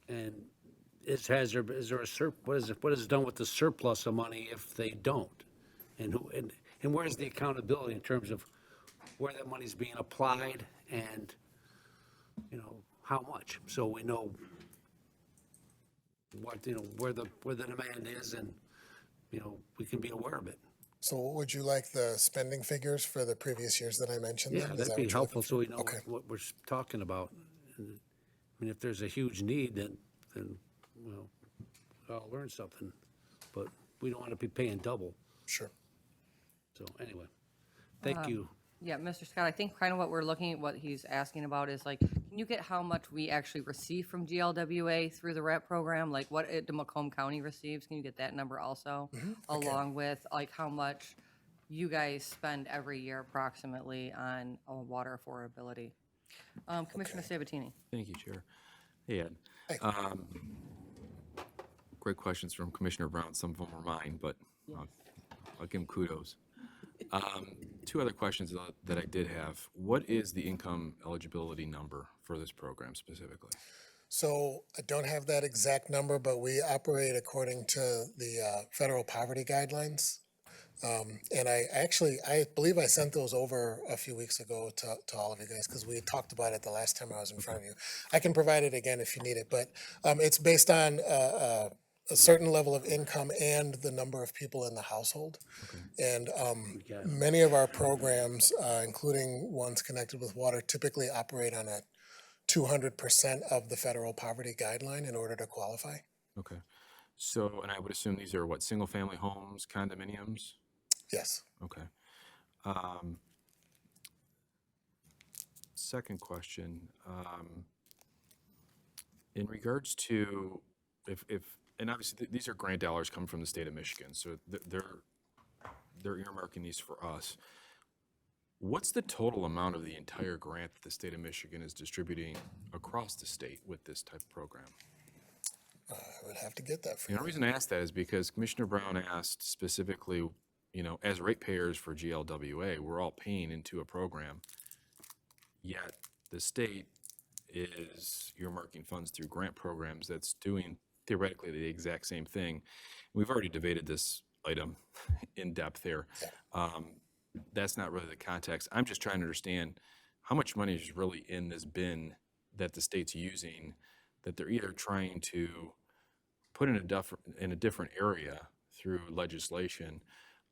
And is there a what is done with the surplus of money if they don't? And where's the accountability in terms of where that money's being applied and, you know, how much? So we know what, you know, where the demand is, and, you know, we can be aware of it. So would you like the spending figures for the previous years that I mentioned? Yeah, then? Is that'd that be what you're helpful looking so we for? know Okay. what we're talking about. And, I mean, if there's a huge need, then, well, I'll learn something, but we don't want to be paying double. Sure. So anyway, thank you. Yeah, Mr. Scott, I think kind of what we're looking at, what he's asking about is like, can you get how much we actually receive from GLWA through the REP program? Like what the Macomb County receives? Can you get that number also? Along with like how much you guys spend every year approximately on water affordability? Commissioner Sabatini. Thank you, Chair. Hey, Ed. Hey. Great questions from Commissioner Brown. Some of them were mine, but I'll give him kudos. Two other questions that I did have. What is the income eligibility number for this program specifically? So I don't have that exact number, but we operate according to the federal poverty guidelines. And I believe I sent those over a few weeks ago to all of you guys because we had talked about it the last time I was in front of you. I can provide it again if you need it, but it's based on a certain level of income and the number of people in the household. And many of our programs, including ones connected with water, typically operate on a 200% of the federal poverty guideline in order to qualify. Okay. So, and I would assume these are what, single-family homes, condominiums? Yes. Okay. Second question, in regards to if and obviously these are grant dollars coming from the state of Michigan, so they're earmarking these for us. What's the total amount of the entire grant that the state of Michigan is distributing across the state with this type of program? I would have to get that for The you. only reason I asked that is because Commissioner Brown asked specifically, you know, as ratepayers for GLWA, we're all paying into a program, yet the state is earmarking funds through grant programs that's doing theoretically the exact same thing. We've already debated this item in depth here. That's not really the context. I'm just trying to understand how much money is really in this bin that the state's using that they're either trying to put in a different area through legislation,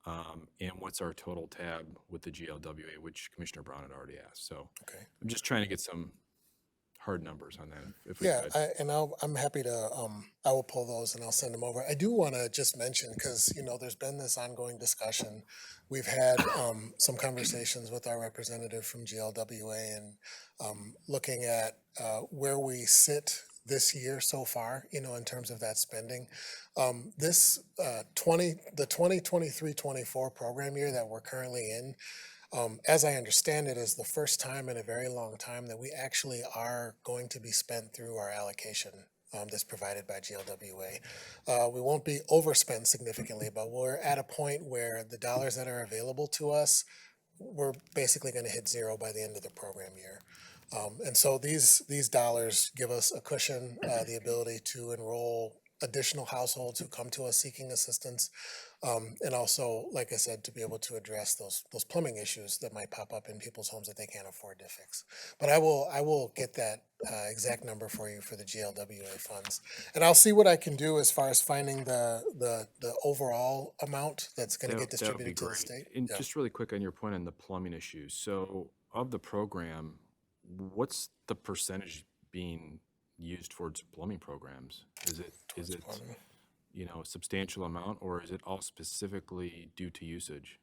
and what's our total tab with the GLWA, which Commissioner Brown had already asked. So I'm just trying to get some hard numbers on that, if we Yeah, could. I'm happy to, I will pull those and I'll send them over. I do want to just mention, because, you know, there's been this ongoing discussion. We've had some conversations with our representative from GLWA and looking at where we sit this year so far, you know, in terms of that spending. The 2023-24 program year that we're currently in, as I understand it, is the first time in a very long time that we actually are going to be spent through our allocation that's provided by GLWA. We won't be overspent significantly, but we're at a point where the dollars that are available to us, we're basically going to hit zero by the end of the program year. And so these dollars give us a cushion, the ability to enroll additional households who come to us seeking assistance, and also, like I said, to be able to address those plumbing issues that might pop up in people's homes that they can't afford to fix. But I will get that exact number for you for the GLWA funds, and I'll see what I can do as far as finding the overall amount that's going to get That would be distributed to the great. state. And Yeah. just really quick on your point on the plumbing issues. So of the program, what's the percentage being used towards plumbing programs? Is it, plumbing. you know, a substantial amount, or is it all specifically due to usage?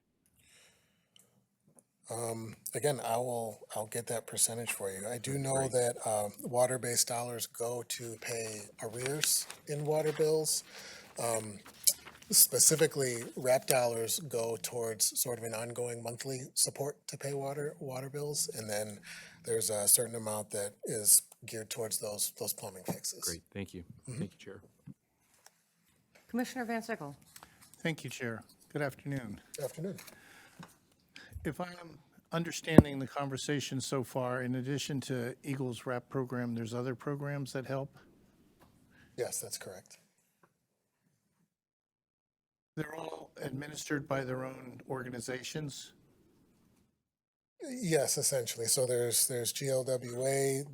Again, I'll get that percentage for you. I do know that water-based dollars go to pay arrears in water bills. Specifically, RAP dollars go towards sort of an ongoing monthly support to pay water bills. And then there's a certain amount that is geared towards those plumbing fixes. Great, thank you. Thank you, Chair. Commissioner Van Sickle. Thank you, Chair. Good afternoon. Good afternoon. If I'm understanding the conversation so far, in addition to Eagles RAP program, there's other programs that help? Yes, that's correct. They're all administered by their own organizations? Yes, essentially. So there's GLWA.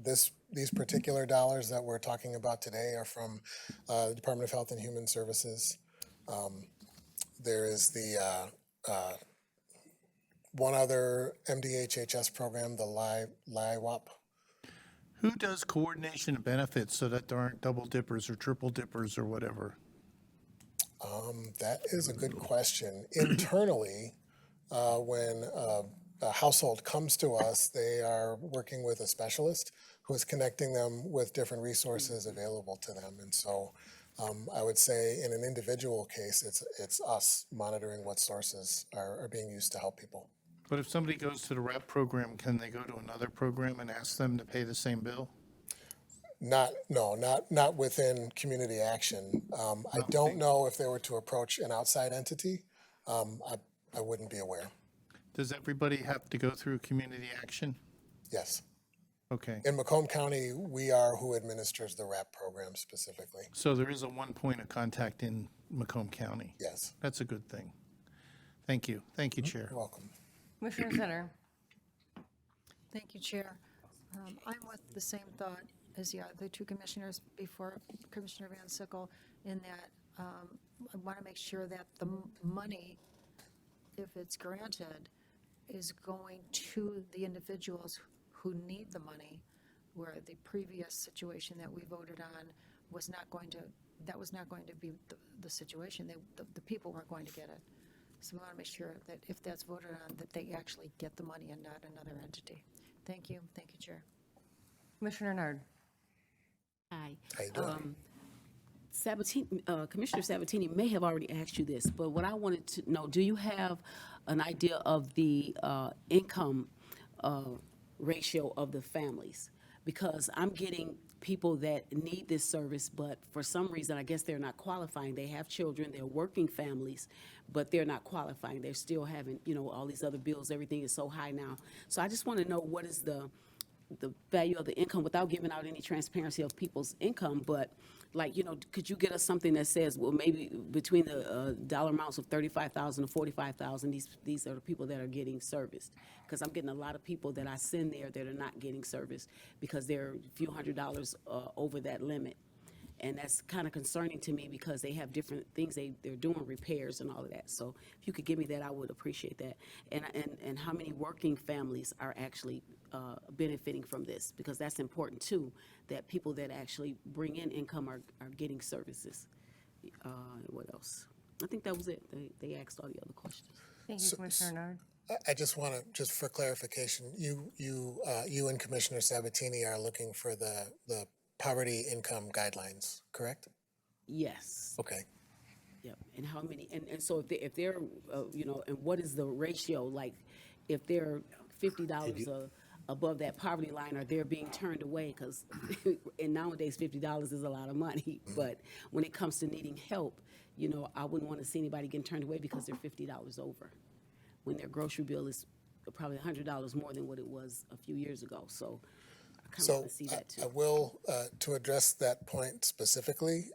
These particular dollars that we're talking about today are from the Department of Health and Human Services. There is the one other MDHHS program, the LIWAP. Who does coordination of benefits so that there aren't double dippers or triple dippers or whatever? That is a good question. Internally, when a household comes to us, they are working with a specialist who is connecting them with different resources available to them. And so I would say in an individual case, it's us monitoring what sources are being used to help people. But if somebody goes to the RAP program, can they go to another program and ask them to pay the same bill? Not within community action. I don't know if they were to approach an outside entity. I wouldn't be aware. Does everybody have to go through community action? Yes. Okay. In Macomb County, we are who administers the RAP program specifically. So there is a one point of contact in Macomb County? Yes. That's a good thing. Thank you. Thank you, Chair. You're welcome. Commissioner Center. Thank you, Chair. I'm with the same thought as the two commissioners before Commissioner Van Sickle, in that I want to make sure that the money, if it's granted, is going to the individuals who need the money, where the previous situation that we voted on was not going to be the situation. The people weren't going to get it. So we want to make sure that if that's voted on, that they actually get the money and not another entity. Thank you. Thank you, Chair. Commissioner Nard. Hi. How you doing? Commissioner Sabatini may have already asked you this, but what I wanted to know, do you have an idea of the income ratio of the families? Because I'm getting people that need this service, but for some reason, I guess they're not qualifying. They have children, they're working families, but they're not qualifying. They're still having, all these other bills. Everything is so high now. So I just want to know, what is the value of the income, without giving out any transparency of people's income, but could you get us something that says, well, maybe between the dollar amounts of $35,000 to $45,000, these are the people that are getting serviced? Because I'm getting a lot of people that I send there that are not getting serviced because they're a few $100s over that limit. And that's kind of concerning to me, because they have different things they're doing, repairs and all of that. So if you could give me that, I would appreciate that. And how many working families are actually benefiting from this? Because that's important too, that people that actually bring in income are getting services. What else? I think that was it. They asked all the other questions. Thank you, Commissioner Nard. I just want to, just for clarification, you and Commissioner Sabatini are looking for the poverty income guidelines, correct? Yes. Okay. Yep. And how many? And so if they're and what is the ratio? Like, if they're $50 above that poverty line, or they're being turned away? Because and nowadays $50 is a lot of money. But when it comes to needing help, I wouldn't want to see anybody getting turned away because they're $50 over, when their grocery bill is probably $100 more than what it was a few years ago. So I kind of want to see that too. I will, to address that point specifically,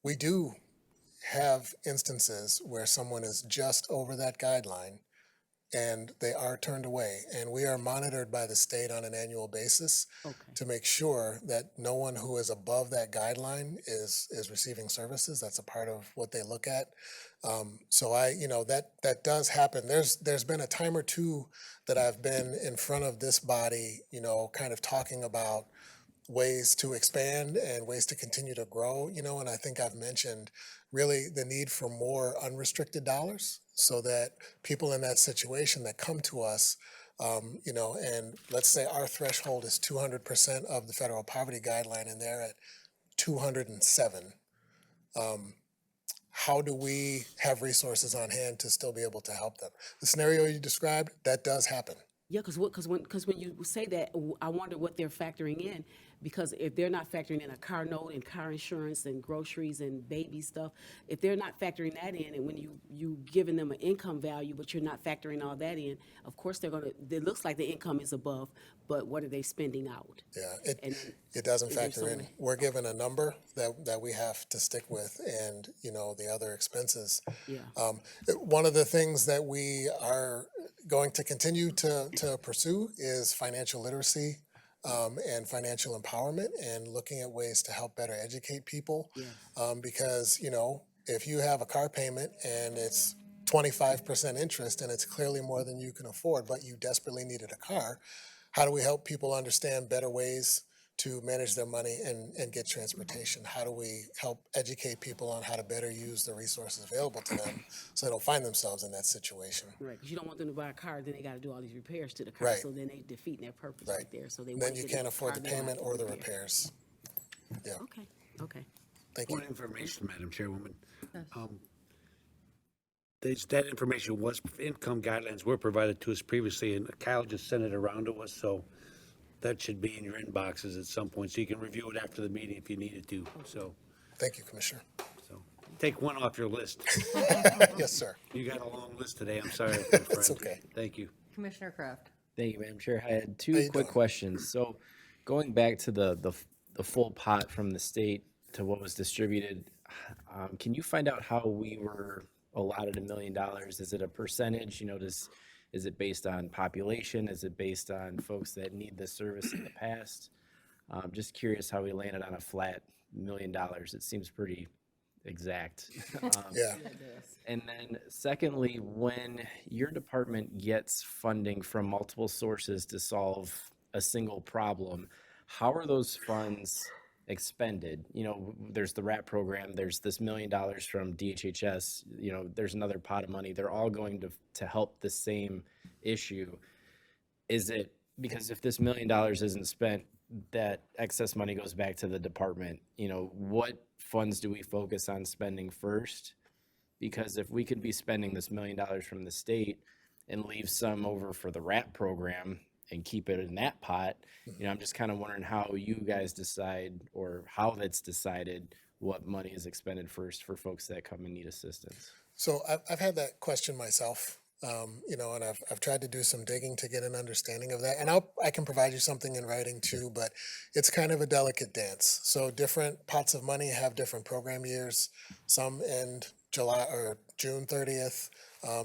we do have instances where someone is just over that guideline and they are turned away. And we are monitored by the state on an annual basis to make sure that no one who is above that guideline is receiving services. That's a part of what they look at. So that does happen. There's been a time or two that I've been in front of this body, kind of talking about ways to expand and ways to continue to grow, and I think I've mentioned really the need for more unrestricted dollars. so that people in that situation that come to us, you know, and let's say our threshold is 200% of the federal poverty guideline and they're at 207. How do we have resources on hand to still be able to help them? The scenario you described, that does happen. Yeah, because when you say that, I wonder what they're factoring in, because if they're not factoring in a car note and car insurance and groceries and baby stuff, if they're not factoring that in, and when you giving them an income value, but you're not factoring all that in, of course they're gonna, it looks like the income is above, but what are they spending out? Yeah, And it doesn't is there factor in. some- We're given a number that we have to stick with and, you know, the other expenses. Yeah. One of the things that we are going to continue to pursue is financial literacy and financial empowerment and looking at ways to help better educate people. Because, you know, if you have a car payment and it's 25% interest and it's clearly more than you can afford, but you desperately needed a car, how do we help people understand better ways to manage their money and get transportation? How do we help educate people on how to better use the resources available to them so they don't find themselves in that situation? Right, because you don't want them to buy a car, then they gotta do all these repairs to the car, Right. so then they defeating their purpose Right. right there, so they Then want you to can't afford the car they don't have payment to or the repair. repairs. Yeah, Okay. thank you. Point of information, Madam Chairwoman. That information was, income guidelines were provided to us previously, and Kyle just sent it around to us, so that should be in your inboxes at some point, so you can review it after the meeting if you needed to, so Thank you, Commissioner. take one off your list. Yes, sir. You got a long list today, I'm sorry, my friend. It's okay. Thank you. Commissioner Kraft. Thank you, Madam Chair. I had How two you quick doing? questions. So going back to the full pot from the state to what was distributed, can you find out how we were allotted $1 million? Is it a percentage? You know, is it based on population? Is it based on folks that need the service in the past? Just curious how we landed on a flat $1 million. It seems pretty exact. Yeah. And then secondly, when your department gets funding from multiple sources to solve a single problem, how are those funds expended? You know, there's the RAP program, there's this $1 million from DHHS, you know, there's another pot of money. They're all going to help the same issue. Is it, because if this $1 million isn't spent, that excess money goes back to the department, you know, what funds do we focus on spending first? Because if we could be spending this $1 million from the state and leave some over for the RAP program and keep it in that pot, you know, I'm just kind of wondering how you guys decide, or how that's decided, what money is expended first for folks that come and need assistance. So I've had that question myself, you know, and I've tried to do some digging to get an understanding of that. And I can provide you something in writing too, but it's kind of a delicate dance. So different pots of money have different program years. Some end July or June 30th,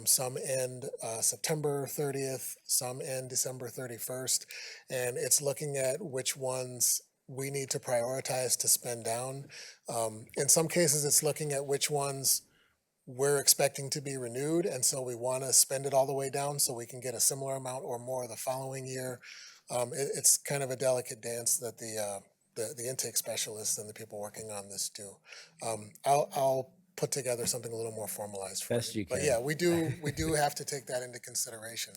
some end September 30th, some end December 31st. And it's looking at which ones we need to prioritize to spend down. In some cases, it's looking at which ones we're expecting to be renewed, and so we want to spend it all the way down so we can get a similar amount or more the following year. It's kind of a delicate dance that the intake specialists and the people working on this do. I'll put together something a little more formalized for Best you But can. yeah, we do have to take that into consideration.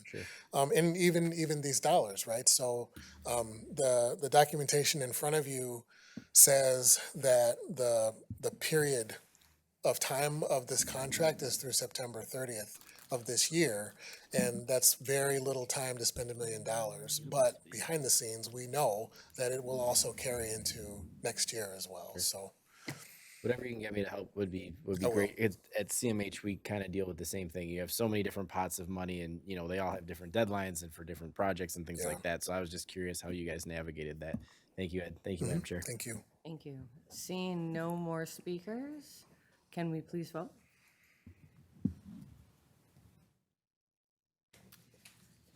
And even these dollars, right? So the documentation in front of you says that the period of time of this contract is through September 30th of this year, and that's very little time to spend $1 million. But behind the scenes, we know that it will also carry into next year as well. So Whatever you can get me to help would be I will. great. At CMH, we kind of deal with the same thing. You have so many different pots of money, and you know they all have different deadlines and for different projects and things Yeah. like that. So I was just curious how you guys navigated that. Thank you, Ed. Thank you, Madam Chair. Thank you. Thank you. Seeing no more speakers, can we please vote?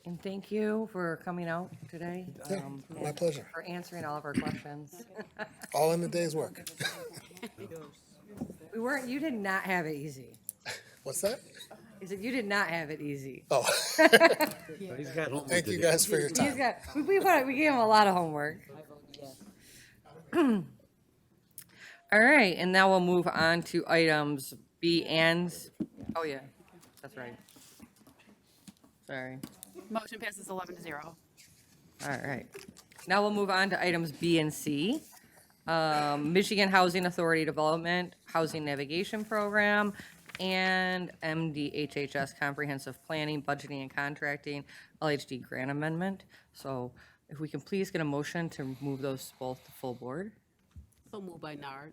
And thank you for coming out today. Yeah, my and pleasure. For answering all of our questions. All in the day's work. You did not have it easy. What's that? He said, you did not have it easy. Oh, He's got homework thank to you do. guys for your He's time. got, we gave him a lot of homework. All right, and now we'll move on to items B and, oh yeah, That's right. Sorry. Motion passes 11-0. All right. Now we'll move on to items B and C. Michigan Housing Authority Development Housing Navigation Program and MDHHS Comprehensive Planning, Budgeting and Contracting, LHD Grant Amendment. So if we can please get a motion to move those both to full board. So moved by Nard.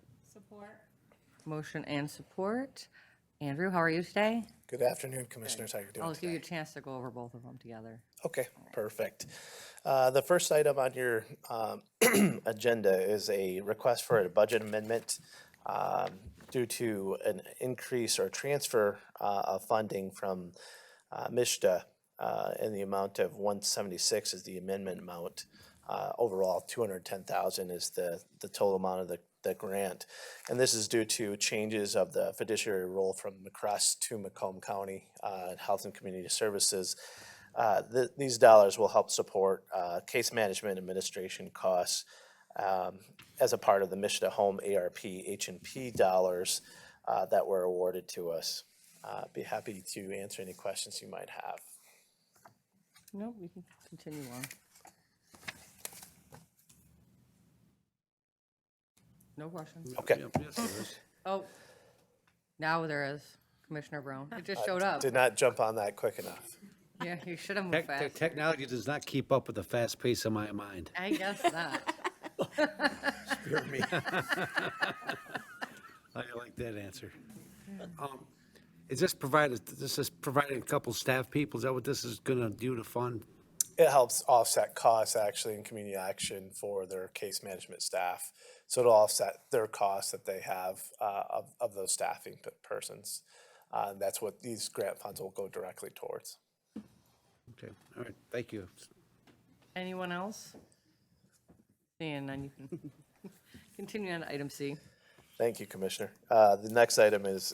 Motion and support. Andrew, how are you today? Good afternoon, Commissioners. How are you doing I'll give you a today? chance to go over both of them together. Okay, perfect. The first item on your agenda is a request for a budget amendment due to an increase or transfer of funding from MISHDA in the amount of 176 is the amendment amount. Overall, 210,000 is the total amount of the grant. And this is due to changes of the fiduciary role from McCrest to Macomb County Health and Community Services. These dollars will help support case management administration costs as a part of the MISHDA Home ARP H&P dollars that were awarded to us. Be happy to answer any questions you might have. No, we can continue on. No questions. Okay. Oh, now there is. Commissioner Brown. It just showed up. Did not jump on that quick enough. Yeah, you should have moved fast. Technology does not keep up with the fast pace of my mind. I guess not. Spare me. I like that answer. Is this providing a couple staff people? Is that what this is gonna do to fund? It helps offset costs actually in community action for their case management staff. So it'll offset their costs that they have of those staffing persons. That's what these grant funds will go directly towards. Okay, all right, thank you. Anyone else? Seeing none, you can continue on to item C. Thank you, Commissioner. The next item is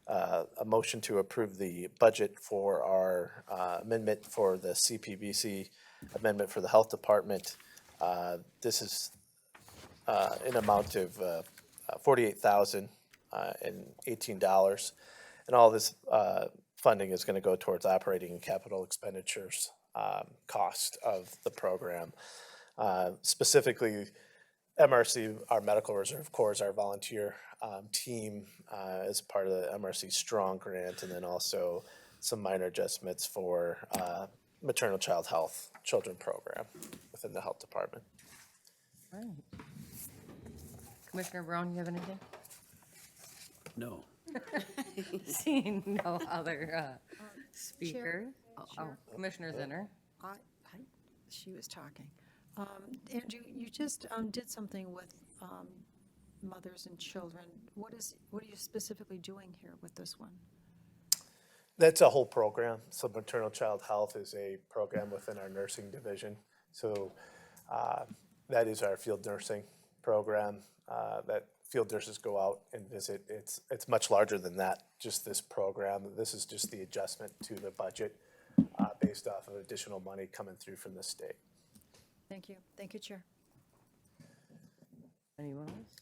a motion to approve the budget for our amendment for the CPBC amendment for the Health Department. This is an amount of $48,018, and all this funding is going to go towards operating and capital expenditures cost of the program. Specifically, MRC, our Medical Reserve Corps, our volunteer team is part of the MRC Strong Grant, and then also some minor adjustments for maternal child health children program within the health department. All right. Commissioner Brown, you have anything? No. Seeing no other speaker. Oh, Commissioner Zinner. She was talking. Andrew, you just did something with mothers and children. What are you specifically doing here with this one? That's a whole program. So maternal child health is a program within our nursing division. So that is our field nursing program that field nurses go out and visit. It's much larger than that, just this program. This is just the adjustment to the budget based off of additional money coming through from the state. Thank you. Thank you, Chair. Anyone else?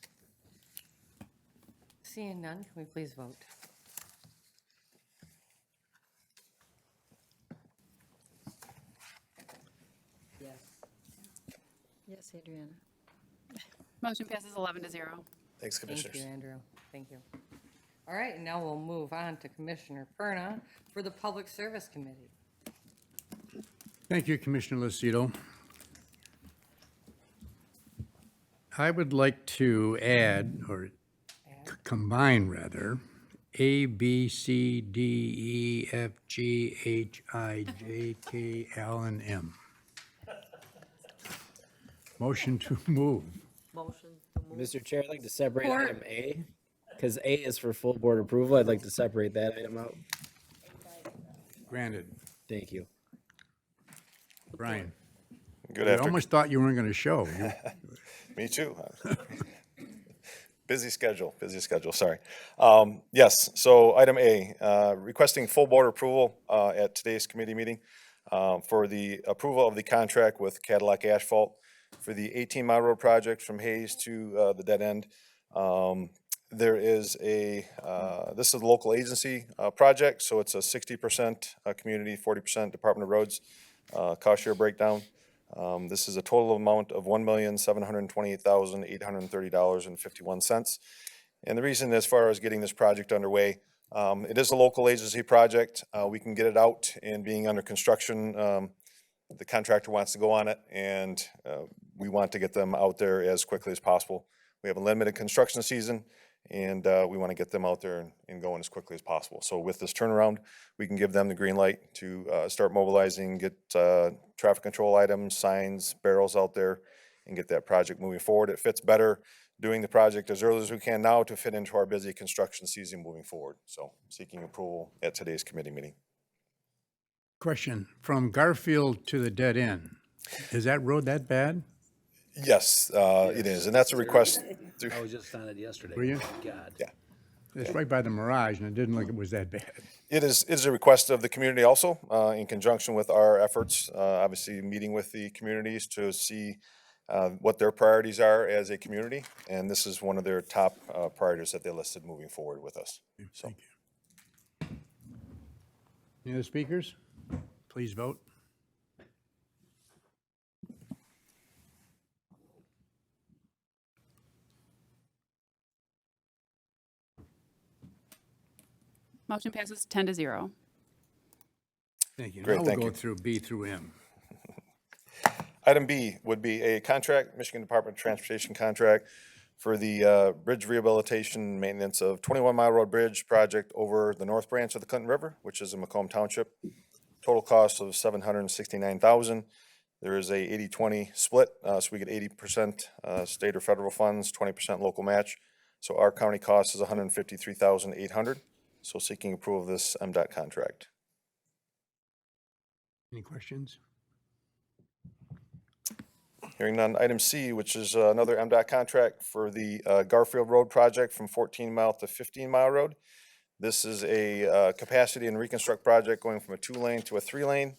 Seeing none, can we please vote? Yes. Yes, Adriana. Motion passes 11-0. Thanks, Commissioners. Thank you, Andrew. Thank you. All right, and now we'll move on to Commissioner Perna for the Public Service Committee. Thank you, Commissioner Lucido. I would like to add, or combine rather, A, B, C, D, E, F, G, H, I, J, K, L, and M. Motion to move. Mr. Chair, I'd like to separate Support. item A, because A is for full board approval. I'd like to separate that item out. Granted. Thank you. Brian. Good I afternoon. almost thought you weren't going to show. Me too. Busy schedule, sorry. Yes, so item A, requesting full board approval at today's committee meeting for the approval of the contract with Cadillac Asphalt for the 18-mile road project from Hayes to the dead end. There is this is a local agency project, so it's a 60% community, 40% Department of Roads cost share breakdown. This is a total amount of $1,728,830.51. And the reason, as far as getting this project underway, it is a local agency project. We can get it out and being under construction. The contractor wants to go on it, and we want to get them out there as quickly as possible. We have a limited construction season, and we want to get them out there and going as quickly as possible. So with this turnaround, we can give them the green light to start mobilizing, get traffic control items, signs, barrels out there, and get that project moving forward. It fits better doing the project as early as we can now to fit into our busy construction season moving forward. So seeking approval at today's committee meeting. Question, from Garfield to the dead end, is that road that bad? Yes, it is, and that's a request. I was just on it yesterday. Were you? God. Yeah. It's right by the Mirage, and it didn't look it was that bad. It is a request of the community also, in conjunction with our efforts, obviously meeting with the communities to see what their priorities are as a community, and this is one of their top priorities that they listed moving forward with us. So. Thank you. Any other speakers? Please vote. Motion passes 10-0. Thank you. Great, Now thank we'll you. go through B through M. Item B would be a contract, Michigan Department of Transportation contract for the bridge rehabilitation and maintenance of 21 Mile Road Bridge project over the north branch of the Clinton River, which is in Macomb Township. Total cost of $769,000. There is a 80-20 split, so we get 80% state or federal funds, 20% local match. So our county cost is $153,800. So seeking approval of this MDOT contract. Any questions? Hearing none. Item C, which is another MDOT contract for the Garfield Road project from 14 Mile to 15 Mile Road. This is a capacity and reconstruct project going from a 2-lane to a 3-lane.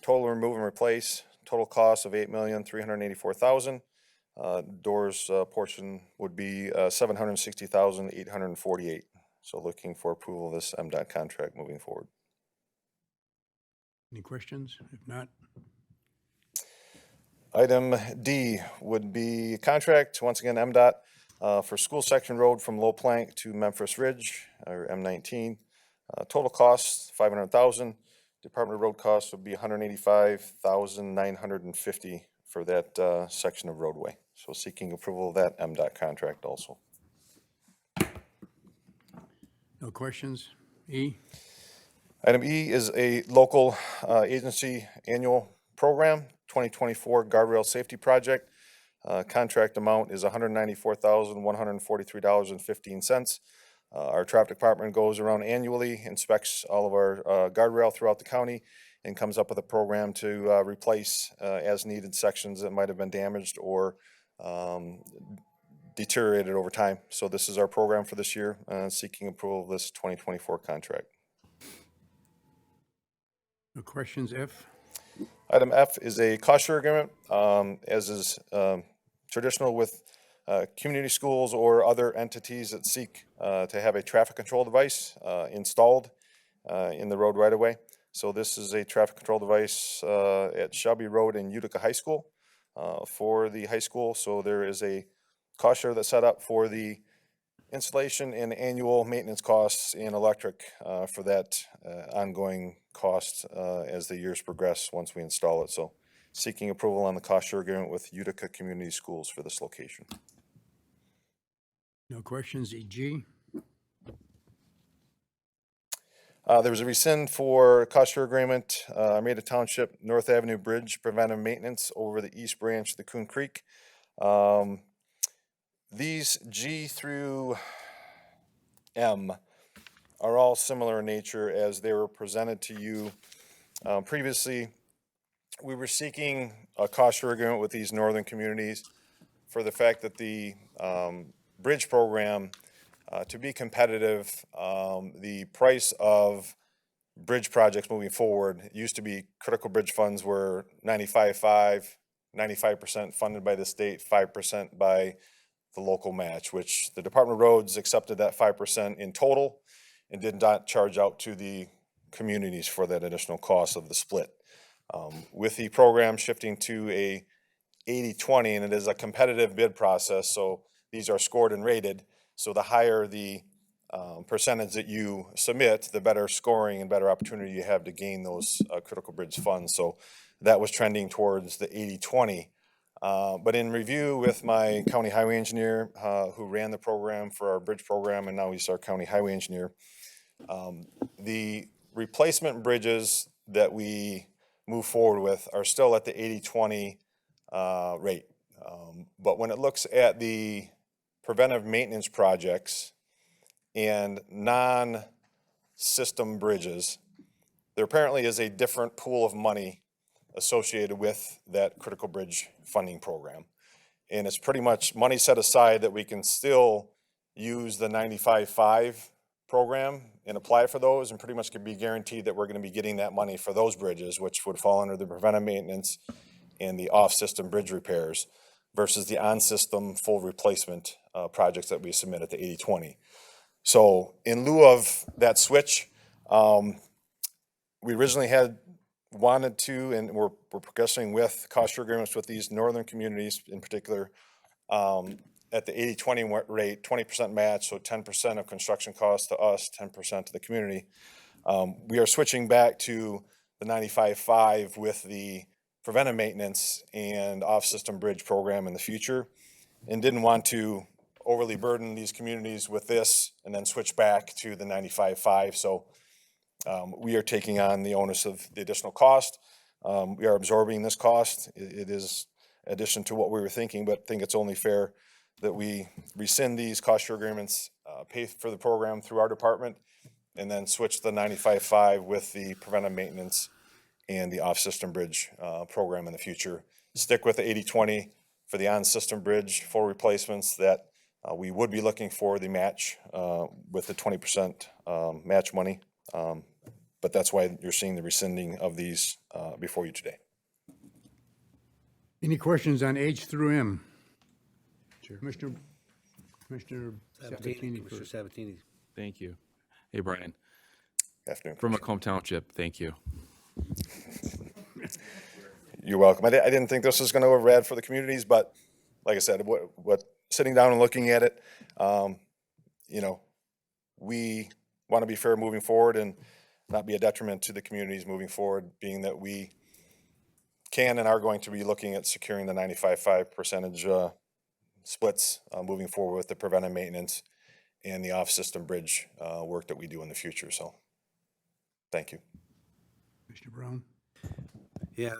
Total remove and replace. Total cost of $8,384,000. Doors portion would be $760,848. So looking for approval of this MDOT contract moving forward. Any questions? If not, Item D would be contract, once again, MDOT, for school section road from Low Plank to Memphis Ridge, or M19. Total cost, $500,000. Department of Road costs would be $185,950 for that section of roadway. So seeking approval of that MDOT contract also. no questions? E? Item E is a local agency annual program, 2024 Guardrail Safety Project. Contract amount is $194,143.15. Our traffic department goes around annually, inspects all of our guardrail throughout the county, and comes up with a program to replace as needed sections that might have been damaged or deteriorated over time. So this is our program for this year, seeking approval of this 2024 contract. No questions? F? Item F is a cost share agreement, as is traditional with community schools or other entities that seek to have a traffic control device installed in the road right away. So this is a traffic control device at Shelby Road and Utica High School for the high school. So there is a cost share that's set up for the installation and annual maintenance costs and electric for that ongoing cost as the years progress once we install it. So seeking approval on the cost share agreement with Utica Community Schools for this location. No questions? E.G.? There was a rescind for cost share agreement, Armada Township North Avenue Bridge preventive maintenance over the east branch of the Coon Creek. These G through M are all similar in nature as they were presented to you previously. We were seeking a cost share agreement with these northern communities for the fact that the bridge program, to be competitive, the price of bridge projects moving forward, it used to be critical bridge funds were 95% funded by the state, 5% by the local match, which the Department of Roads accepted that 5% in total and did not charge out to the communities for that additional cost of the split. With the program shifting to a 80-20, and it is a competitive bid process, so these are scored and rated. So the higher the percentage that you submit, the better scoring and better opportunity you have to gain those critical bridge funds. So that was trending towards the 80-20. But in review with my county highway engineer, who ran the program for our bridge program, and now he's our county highway engineer, the replacement bridges that we move forward with are still at the 80-20 rate. But when it looks at the preventive maintenance projects and non-system bridges, there apparently is a different pool of money associated with that critical bridge funding program. And it's pretty much money set aside that we can still use the 95-5 program and apply for those, and pretty much can be guaranteed that we're going to be getting that money for those bridges, which would fall under the preventive maintenance and the off-system bridge repairs versus the on-system full replacement projects that we submit at the 80-20. So in lieu of that switch, we originally wanted to, and we're progressing with cost share agreements with these northern communities in particular, at the 80-20 rate, 20% match, so 10% of construction costs to us, 10% to the community. We are switching back to the 95-5 with the preventive maintenance and off-system bridge program in the future, and didn't want to overly burden these communities with this and then switch back to the 95-5. So we are taking on the onus of the additional cost. We are absorbing this cost. It is addition to what we were thinking, but think it's only fair that we rescind these cost share agreements, pay for the program through our department, and then switch the 95-5 with the preventive maintenance and the off-system bridge program in the future. Stick with the 80-20 for the on-system bridge full replacements that we would be looking for the match with the 20% match money. But that's why you're seeing the rescinding of these before you today. Any questions on H through M? Commissioner Sabatini Commissioner first. Sabatini. Thank you. Hey, Brian. Afternoon. From Macomb Township, thank you. You're welcome. I didn't think this was going to go rad for the communities, but like I said, what sitting down and looking at it, we want to be fair moving forward and not be a detriment to the communities moving forward, being that we can and are going to be looking at securing the 95-5 percentage splits moving forward with the preventive maintenance and the off-system bridge work that we do in the future. So thank you. Mr. Brown? Yeah.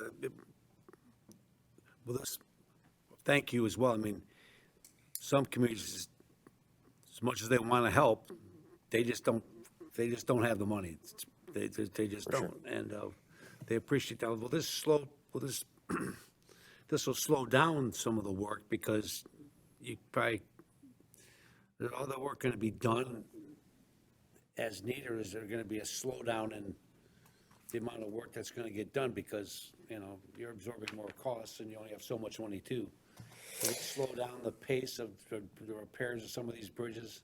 Well, thank you as well. I mean, some communities, as much as they want to help, they just don't have the money. They just don't. Sure. And they appreciate that. Well, this will slow down some of the work because all the work going to be done as needed, or is there going to be a slowdown in the amount of work that's going to get done because, you're absorbing more costs and you only have so much money too. Will it slow down the pace of the repairs of some of these bridges?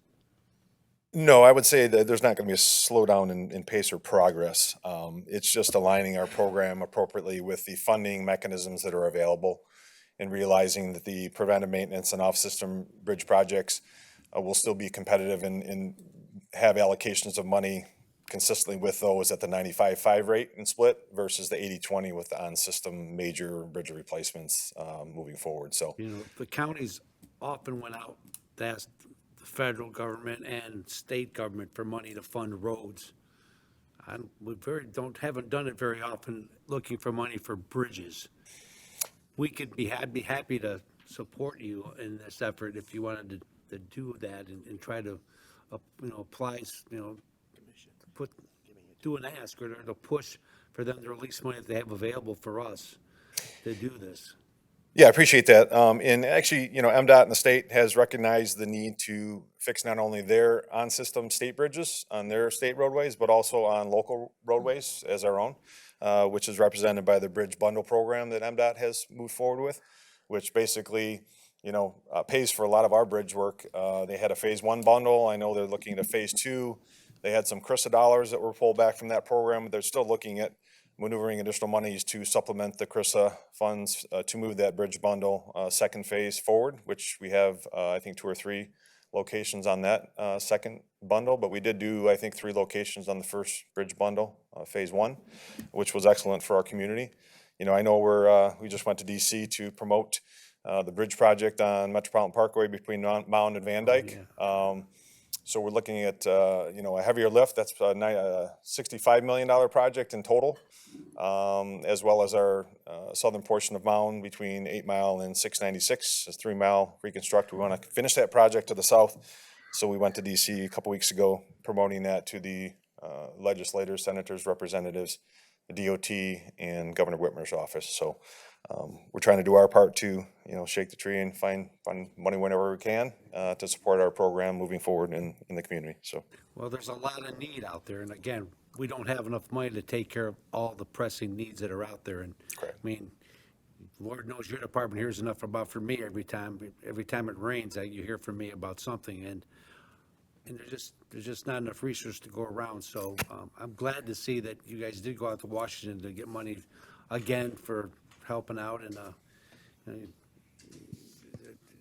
No, I would say that there's not going to be a slowdown in pace or progress. It's just aligning our program appropriately with the funding mechanisms that are available and realizing that the preventive maintenance and off-system bridge projects will still be competitive and have allocations of money consistently with those at the 95-5 rate and split versus the 80-20 with the on-system major bridge replacements moving forward. So, the counties often went out to ask the federal government and state government for money to fund roads. Haven't done it very often looking for money for bridges. I'd be happy to support you in this effort if you wanted to do that and try to, apply, do an ask or to push for them to release money that they have available for us to do this. Yeah, I appreciate that. And actually, MDOT and the state has recognized the need to fix not only their on-system state bridges on their state roadways, but also on local roadways as our own, which is represented by the Bridge Bundle program that MDOT has moved forward with, which basically pays for a lot of our bridge work. They had a phase one bundle. I know they're looking at a phase two. They had some CRISA dollars that were pulled back from that program, but they're still looking at maneuvering additional monies to supplement the CRISA funds to move that bridge bundle second phase forward, which we have, I think, 2 or 3 locations on that second bundle, but we did do, I think, 3 locations on the first bridge bundle, phase one, which was excellent for our community. I know we just went to DC to promote the bridge project on Metropolitan Parkway between Mound and Van Dyke. So we're looking at, a heavier lift. That's a $65 million project in total, as well as our southern portion of Mound between 8 Mile and 696, a 3 mile reconstruct. We want to finish that project to the south. So we went to DC a couple weeks ago promoting that to the legislators, senators, representatives, the DOT, and Governor Whitmer's office. So we're trying to do our part to, shake the tree and find money whenever we can to support our program moving forward in the community. So, Well, there's a lot of need out there, and again, we don't have enough money to take care of all the pressing needs that are out there. And correct. I mean, Lord knows your department hears enough about from me every time it rains, you hear from me about something, and there's just not enough resources to go around. So I'm glad to see that you guys did go out to Washington to get money again for helping out, and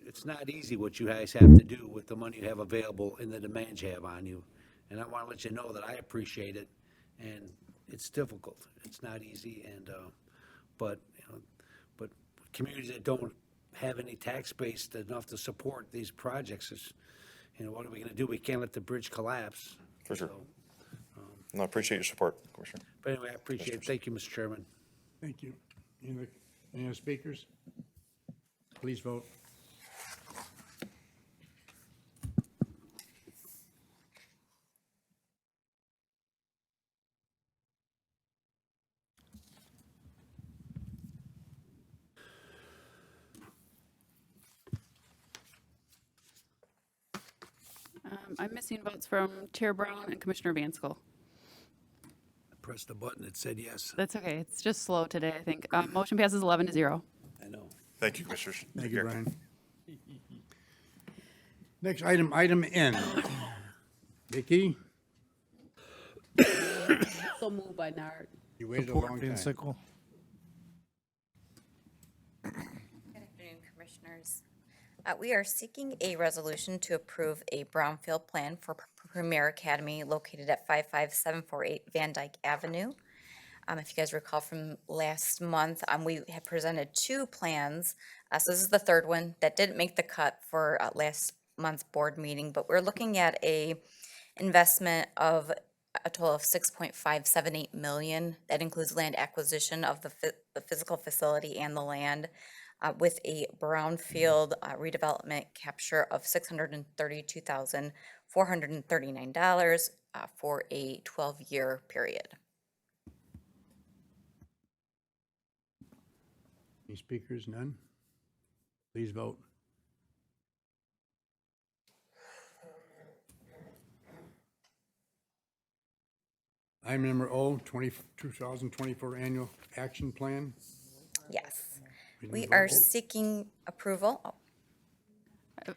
it's not easy what you guys have to do with the money you have available and the demands you have on you. And I want to let you know that I appreciate it, and it's difficult. It's not easy, and but communities that don't have any tax base enough to support these projects is, what are we going to do? We can't let the bridge collapse. For sure. So, I appreciate your support, Commissioner. but anyway, I appreciate it. Thank you, Mr. Chairman. Thank you. Any other speakers? Please vote. I'm missing votes from Chair Brown and Commissioner Vanskill. I pressed the button that said yes. That's okay. It's just slow today, I think. Motion passes 11-0. I know. Thank you, Commissioners. Thank Take you, care. Brian. Next item N. Vicky, So moved by Nard. you waited a Support long time. Vansickle. Good afternoon, Commissioners. We are seeking a resolution to approve a Brownfield plan for Premier Academy located at 55748 Van Dyke Avenue. If you guys recall from last month, we had presented 2 plans. So this is the third one that didn't make the cut for last month's board meeting, but we're looking at a investment of a total of $6.578 million. That includes land acquisition of the physical facility and the land, with a brownfield redevelopment capture of $632,439 for a 12-year period. Any speakers? None? Please vote. Item number O, 2024 Annual Action Plan. Yes. We We didn't are vote. seeking approval.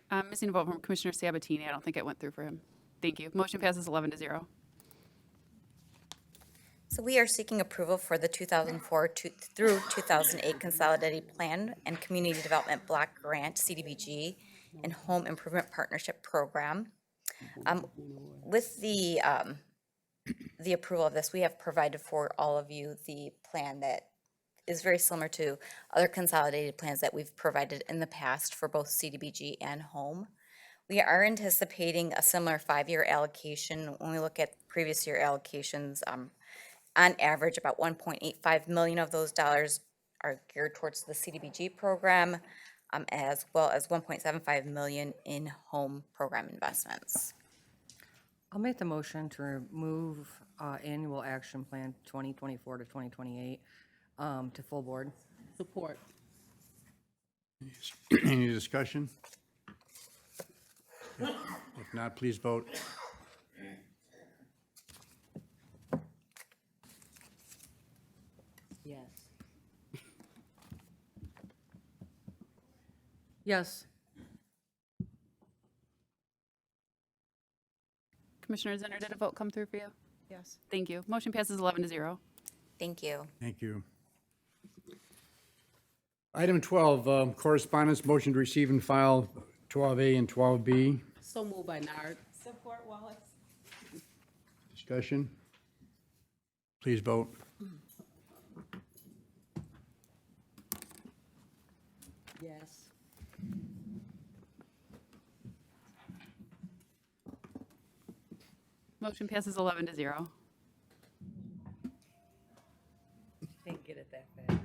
I'm missing a vote from Commissioner Sabatini. I don't think it went through for him. Thank you. Motion passes 11-0. So we are seeking approval for the 2004 through 2008 Consolidated Plan and Community Development Block Grant, CDBG, and Home Improvement Partnership Program. With the approval of this, we have provided for all of you the plan that is very similar to other consolidated plans that we've provided in the past for both CDBG and home. We are anticipating a similar 5-year allocation. When we look at previous year allocations, on average, about 1.85 million of those dollars are geared towards the CDBG program, as well as 1.75 million in home program investments. I'll make the motion to remove Annual Action Plan 2024 to 2028 to full board. Support. Any discussion? If not, please vote. Yes. Yes. Commissioner Zinner, did a vote come through for you? Yes. Thank you. Motion passes 11-0. Thank you. Thank you. Item 12, correspondence, motion to receive and file 12A and 12B. So moved by Nard. Support Wallace. Discussion? Please vote. Yes. Motion passes 11-0. Didn't get it that fast.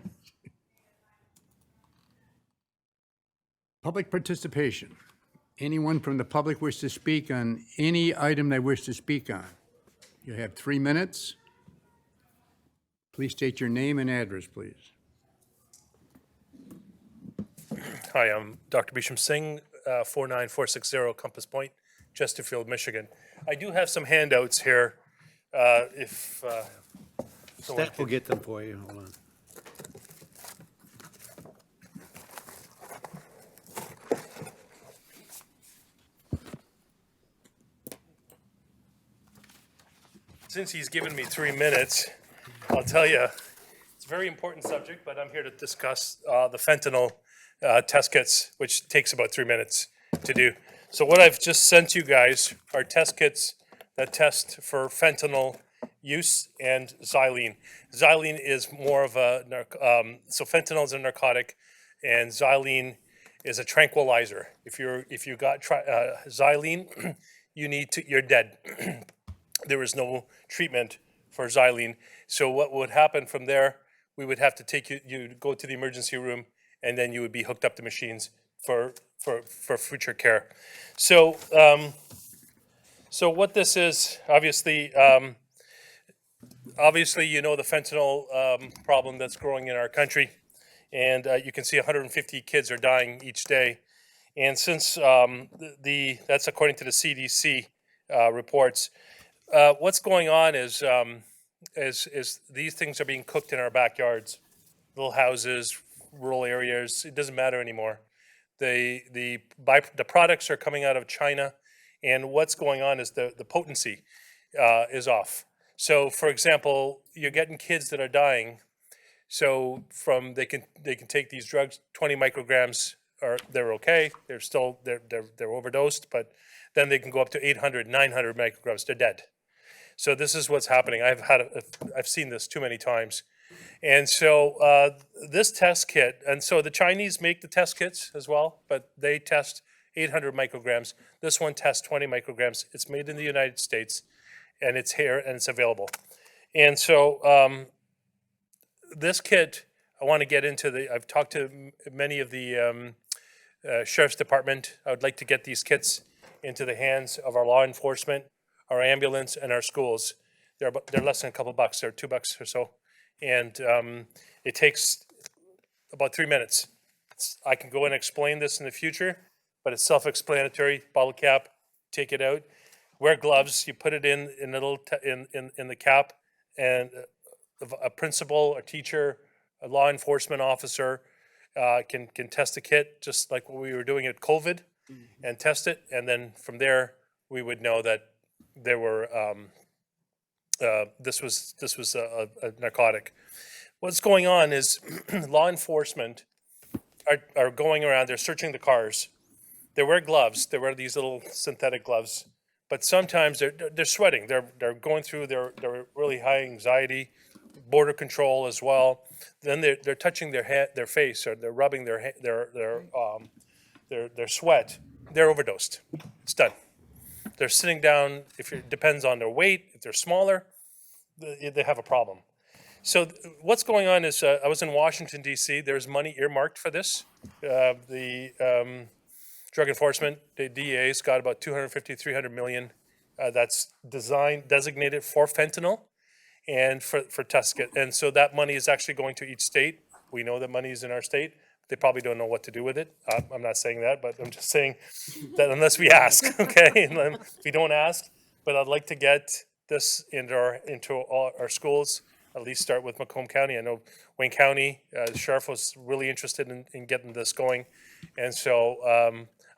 Public participation. Anyone from the public wish to speak on any item they wish to speak on? You have 3 minutes. Please state your name and address, please. Hi, I'm Dr. Bisham Singh, 49460 Compass Point, Chesterfield, Michigan. I do have some handouts here, if someone Staff will get them for you, hold on. Since he's given me 3 minutes, I'll tell you, it's a very important subject, but I'm here to discuss the fentanyl test kits, which takes about 3 minutes to do. So what I've just sent you guys are test kits that test for fentanyl use and xylene. Xylene is more of a, so fentanyl is a narcotic and xylene is a tranquilizer. If you got xylene, you're dead. There is no treatment for xylene. So what would happen from there, we would have to take you go to the emergency room, and then you would be hooked up to machines for future care. So so what this is, obviously, you know the fentanyl problem that's growing in our country, and you can see 150 kids are dying each day. And since that's according to the CDC reports, what's going on is these things are being cooked in our backyards, little houses, rural areas. It doesn't matter anymore. The products are coming out of China, and what's going on is the potency is off. So, for example, you're getting kids that are dying. So they can take these drugs, 20 micrograms, they're okay. They're overdosed, but then they can go up to 800, 900 micrograms. They're dead. So this is what's happening. I've seen this too many times. And so this test kit, and so the Chinese make the test kits as well, but they test 800 micrograms. This one tests 20 micrograms. It's made in the United States, and it's here, and it's available. And so this kit, I want to get into I've talked to many of the Sheriff's Department. I would like to get these kits into the hands of our law enforcement, our ambulance, and our schools. They're less than a couple bucks. They're $2 or so. And it takes about 3 minutes. I can go and explain this in the future, but it's self-explanatory. Bottle cap, take it out. Wear gloves. You put it in the cap, and a principal, a teacher, a law enforcement officer can test the kit, just like what we were doing at COVID, and test it. And then from there, we would know that there were this was a narcotic. What's going on is law enforcement are going around. They're searching the cars. They wear gloves. They wear these little synthetic gloves, but sometimes they're sweating. They're going through their really high anxiety, border control as well. Then they're touching their face, or they're rubbing their sweat. They're overdosed. It's done. They're sitting down. If it depends on their weight, if they're smaller, they have a problem. So what's going on is I was in Washington, D.C. There's money earmarked for this. The drug enforcement, the DEA's got about 250, 300 million that's designated for fentanyl and for test kit. And so that money is actually going to each state. We know that money is in our state. They probably don't know what to do with it. I'm not saying that, but I'm just saying that unless we ask, okay? And if we don't ask, but I'd like to get this into all our schools, at least start with Macomb County. I know Wayne County, the sheriff was really interested in getting this going. And so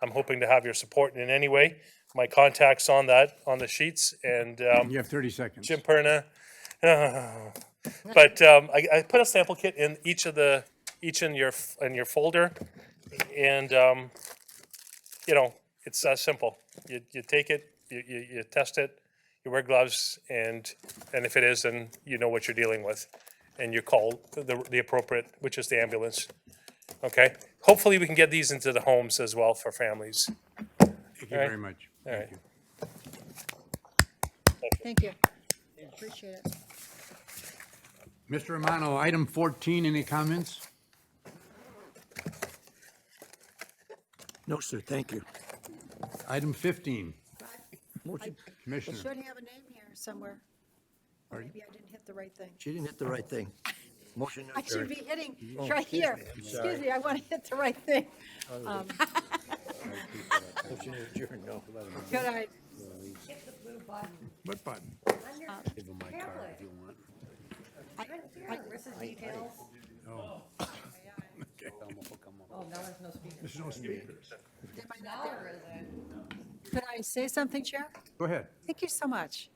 I'm hoping to have your support in any way. my contacts on that, on the sheets, and You have 30 seconds. Jim Perna. But I put a sample kit in each in your folder, and you know, it's simple. You take it, you test it, you wear gloves, and if it is, then you know what you're dealing with, and you call the appropriate, which is the ambulance. Okay. Hopefully, we can get these into the homes as well for families. Thank you All right. very much. All Thank right. you. Thank you. Appreciate it. Mr. Romano, item 14, any comments? No, sir, thank you. Item 15, I Commissioner. should have a name here somewhere. Or maybe I didn't hit the right thing. She didn't hit the right thing. Motion to I should adjourn. be hitting Oh, right excuse here. me, I'm Excuse sorry. me, I want to hit the right thing. Motion to adjourn, no. Could I, What button? Give him my card if you want. Oh. Okay. Oh, now there's no speaker. There's no speakers. am I not there? Could I say something, Chair? Go ahead. Thank you so much.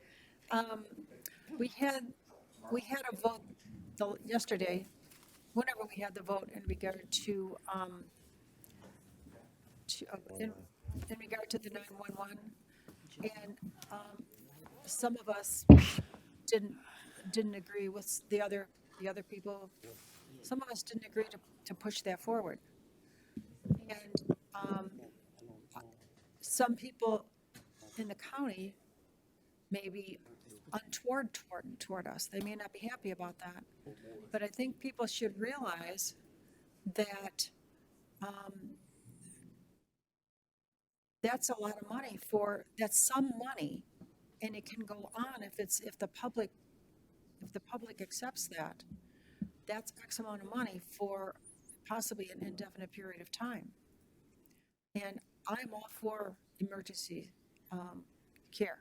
We had a vote yesterday, whenever we had the vote in regard to in regard to the 911, and some of us didn't agree with the other people. Some of us didn't agree to push that forward, and some people in the county may be untoward toward us. They may not be happy about that. But I think people should realize that that's a lot of money that's some money, and it can go on if the public accepts that. That's X amount of money for possibly an indefinite period of time. And I'm all for emergency care,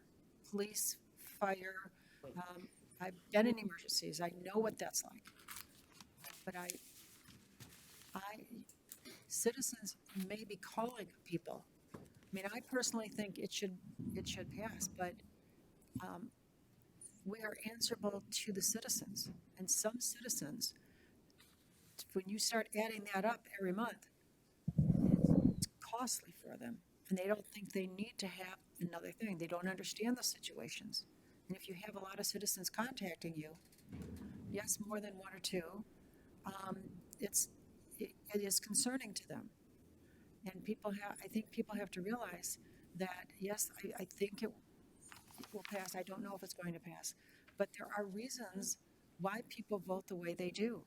police, fire. I've been in emergencies. I know what that's like. But citizens may be calling people. I mean, I personally think it should pass, but we are answerable to the citizens. And some citizens, when you start adding that up every month, it's costly for them. And they don't think they need to have another thing. They don't understand the situations. And if you have a lot of citizens contacting you, yes, more than one or two, it is concerning to them. And I think people have to realize that, yes, I think it will pass. I don't know if it's going to pass. But there are reasons why people vote the way they do.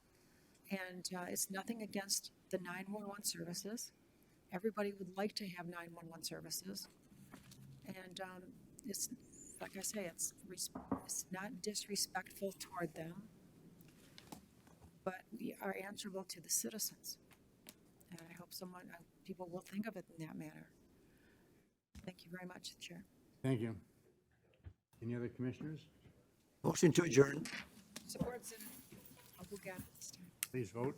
And it's nothing against the 911 services. Everybody would like to have 911 services. And it's, like I say, it's not disrespectful toward them, but we are answerable to the citizens. And I hope people will think of it in that manner. Thank you very much, Chair. Thank you. Any other commissioners? Motion to adjourn. Support, Senator. I'll go get it this time. Please vote.